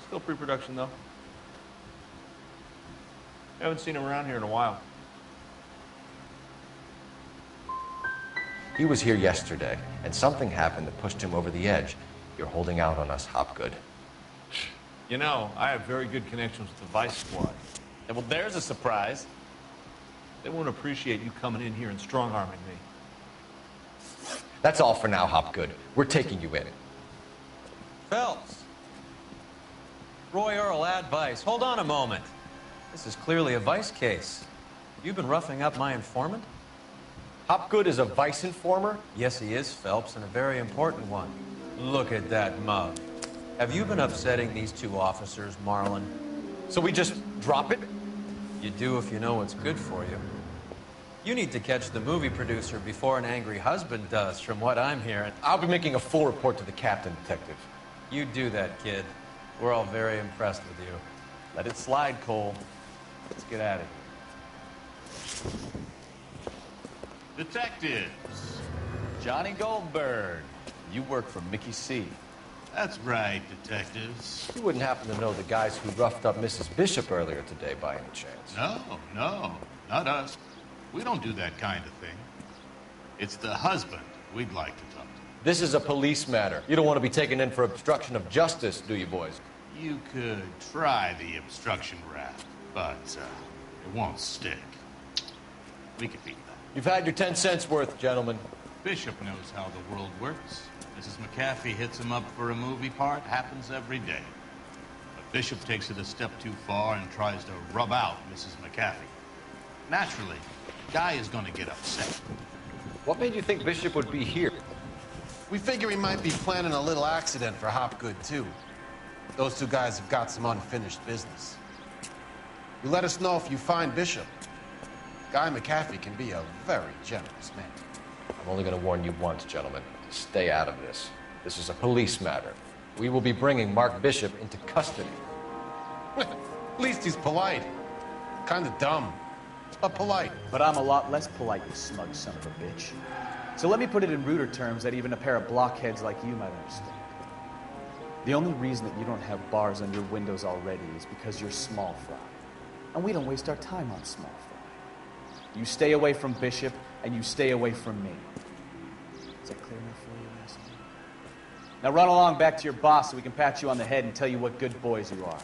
Still pre-production though. I haven't seen him around here in a while. He was here yesterday, and something happened that pushed him over the edge. You're holding out on us, Hopgood. You know, I have very good connections with the Vice Squad. Well, there's a surprise. They won't appreciate you coming in here and strong-arming me. That's all for now, Hopgood. We're taking you in. Phelps. Roy Earl, advice. Hold on a moment. This is clearly a vice case. You've been roughing up my informant? Hopgood is a vice informer? Yes, he is, Phelps, and a very important one. Look at that mug. Have you been upsetting these two officers, Marlin? So we just drop it? You do if you know what's good for you. You need to catch the movie producer before an angry husband does, from what I'm hearing. I'll be making a full report to the captain, Detective. You do that, kid. We're all very impressed with you. Let it slide, Cole. Let's get at it. Detectives. Johnny Goldberg. You work for Mickey C. That's right, detectives. You wouldn't happen to know the guys who roughed up Mrs. Bishop earlier today by any chance? No, not us. We don't do that kind of thing. It's the husband we'd like to talk to. This is a police matter. You don't want to be taken in for obstruction of justice, do you, boys? You could try the obstruction rap, but it won't stick. We could beat that. You've had your 10 cents worth, gentlemen. Bishop knows how the world works. Mrs. McAfee hits him up for a movie part. Happens every day. But Bishop takes it a step too far and tries to rub out Mrs. McAfee. Naturally, Guy is going to get upset. What made you think Bishop would be here? We figure he might be planning a little accident for Hopgood, too. Those two guys have got some unfinished business. You let us know if you find Bishop. Guy McAfee can be a very generous man. I'm only going to warn you once, gentlemen. Stay out of this. This is a police matter. We will be bringing Mark Bishop into custody. At least he's polite. Kind of dumb, but polite. But I'm a lot less polite, you smug son of a bitch. So let me put it in ruder terms that even a pair of blockheads like you might understand. The only reason that you don't have bars on your windows already is because you're small fry. And we don't waste our time on small fry. You stay away from Bishop, and you stay away from me. Is that clear enough for you, asshole? Now run along back to your boss so we can pat you on the head and tell you what good boys you are.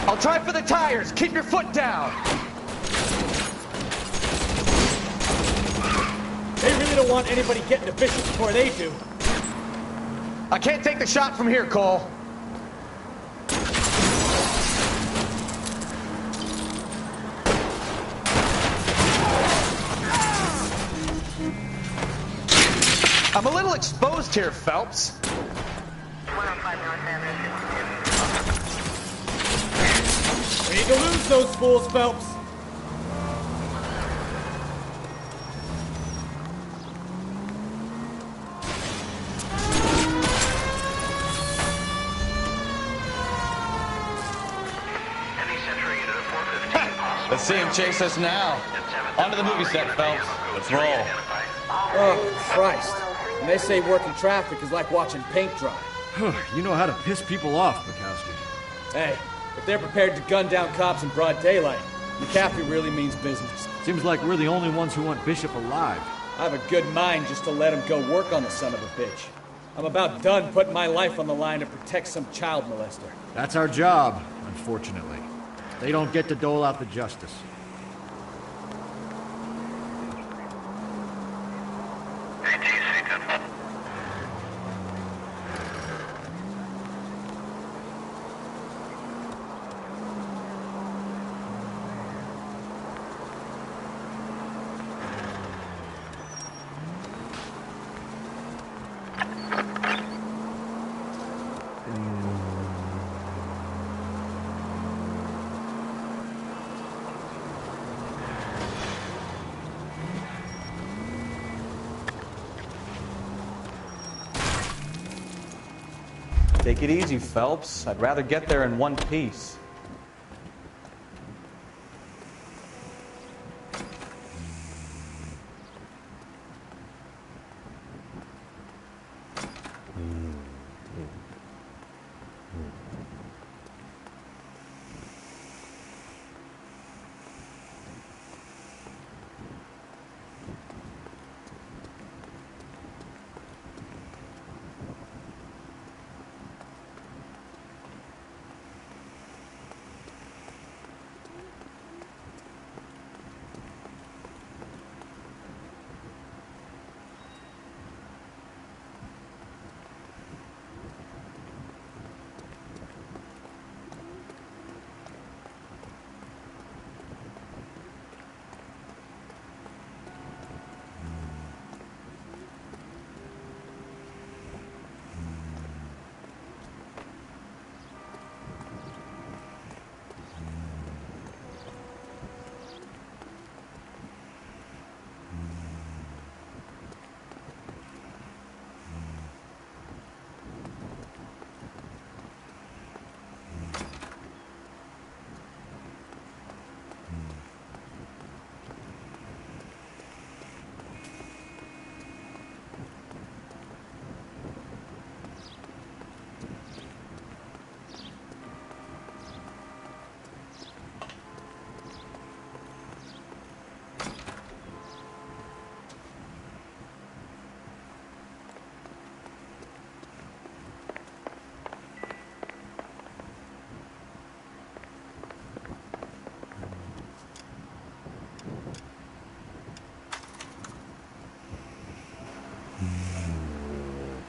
I'll try for the tires. Keep your foot down. They really don't want anybody getting to Bishop before they do. I can't take the shot from here, Cole. I'm a little exposed here, Phelps. We need to lose those fools, Phelps. Let's see him chase us now. On to the movie set, Phelps. Let's roll. Oh, Christ. And they say working traffic is like watching paint dry. You know how to piss people off, Bukowski. Hey, if they're prepared to gun down cops in broad daylight, McAfee really means business. Seems like we're the only ones who want Bishop alive. I have a good mind just to let him go work on the son of a bitch. I'm about done putting my life on the line to protect some child molester. That's our job, unfortunately. They don't get to dole out the justice. Take it easy, Phelps. I'd rather get there in one piece.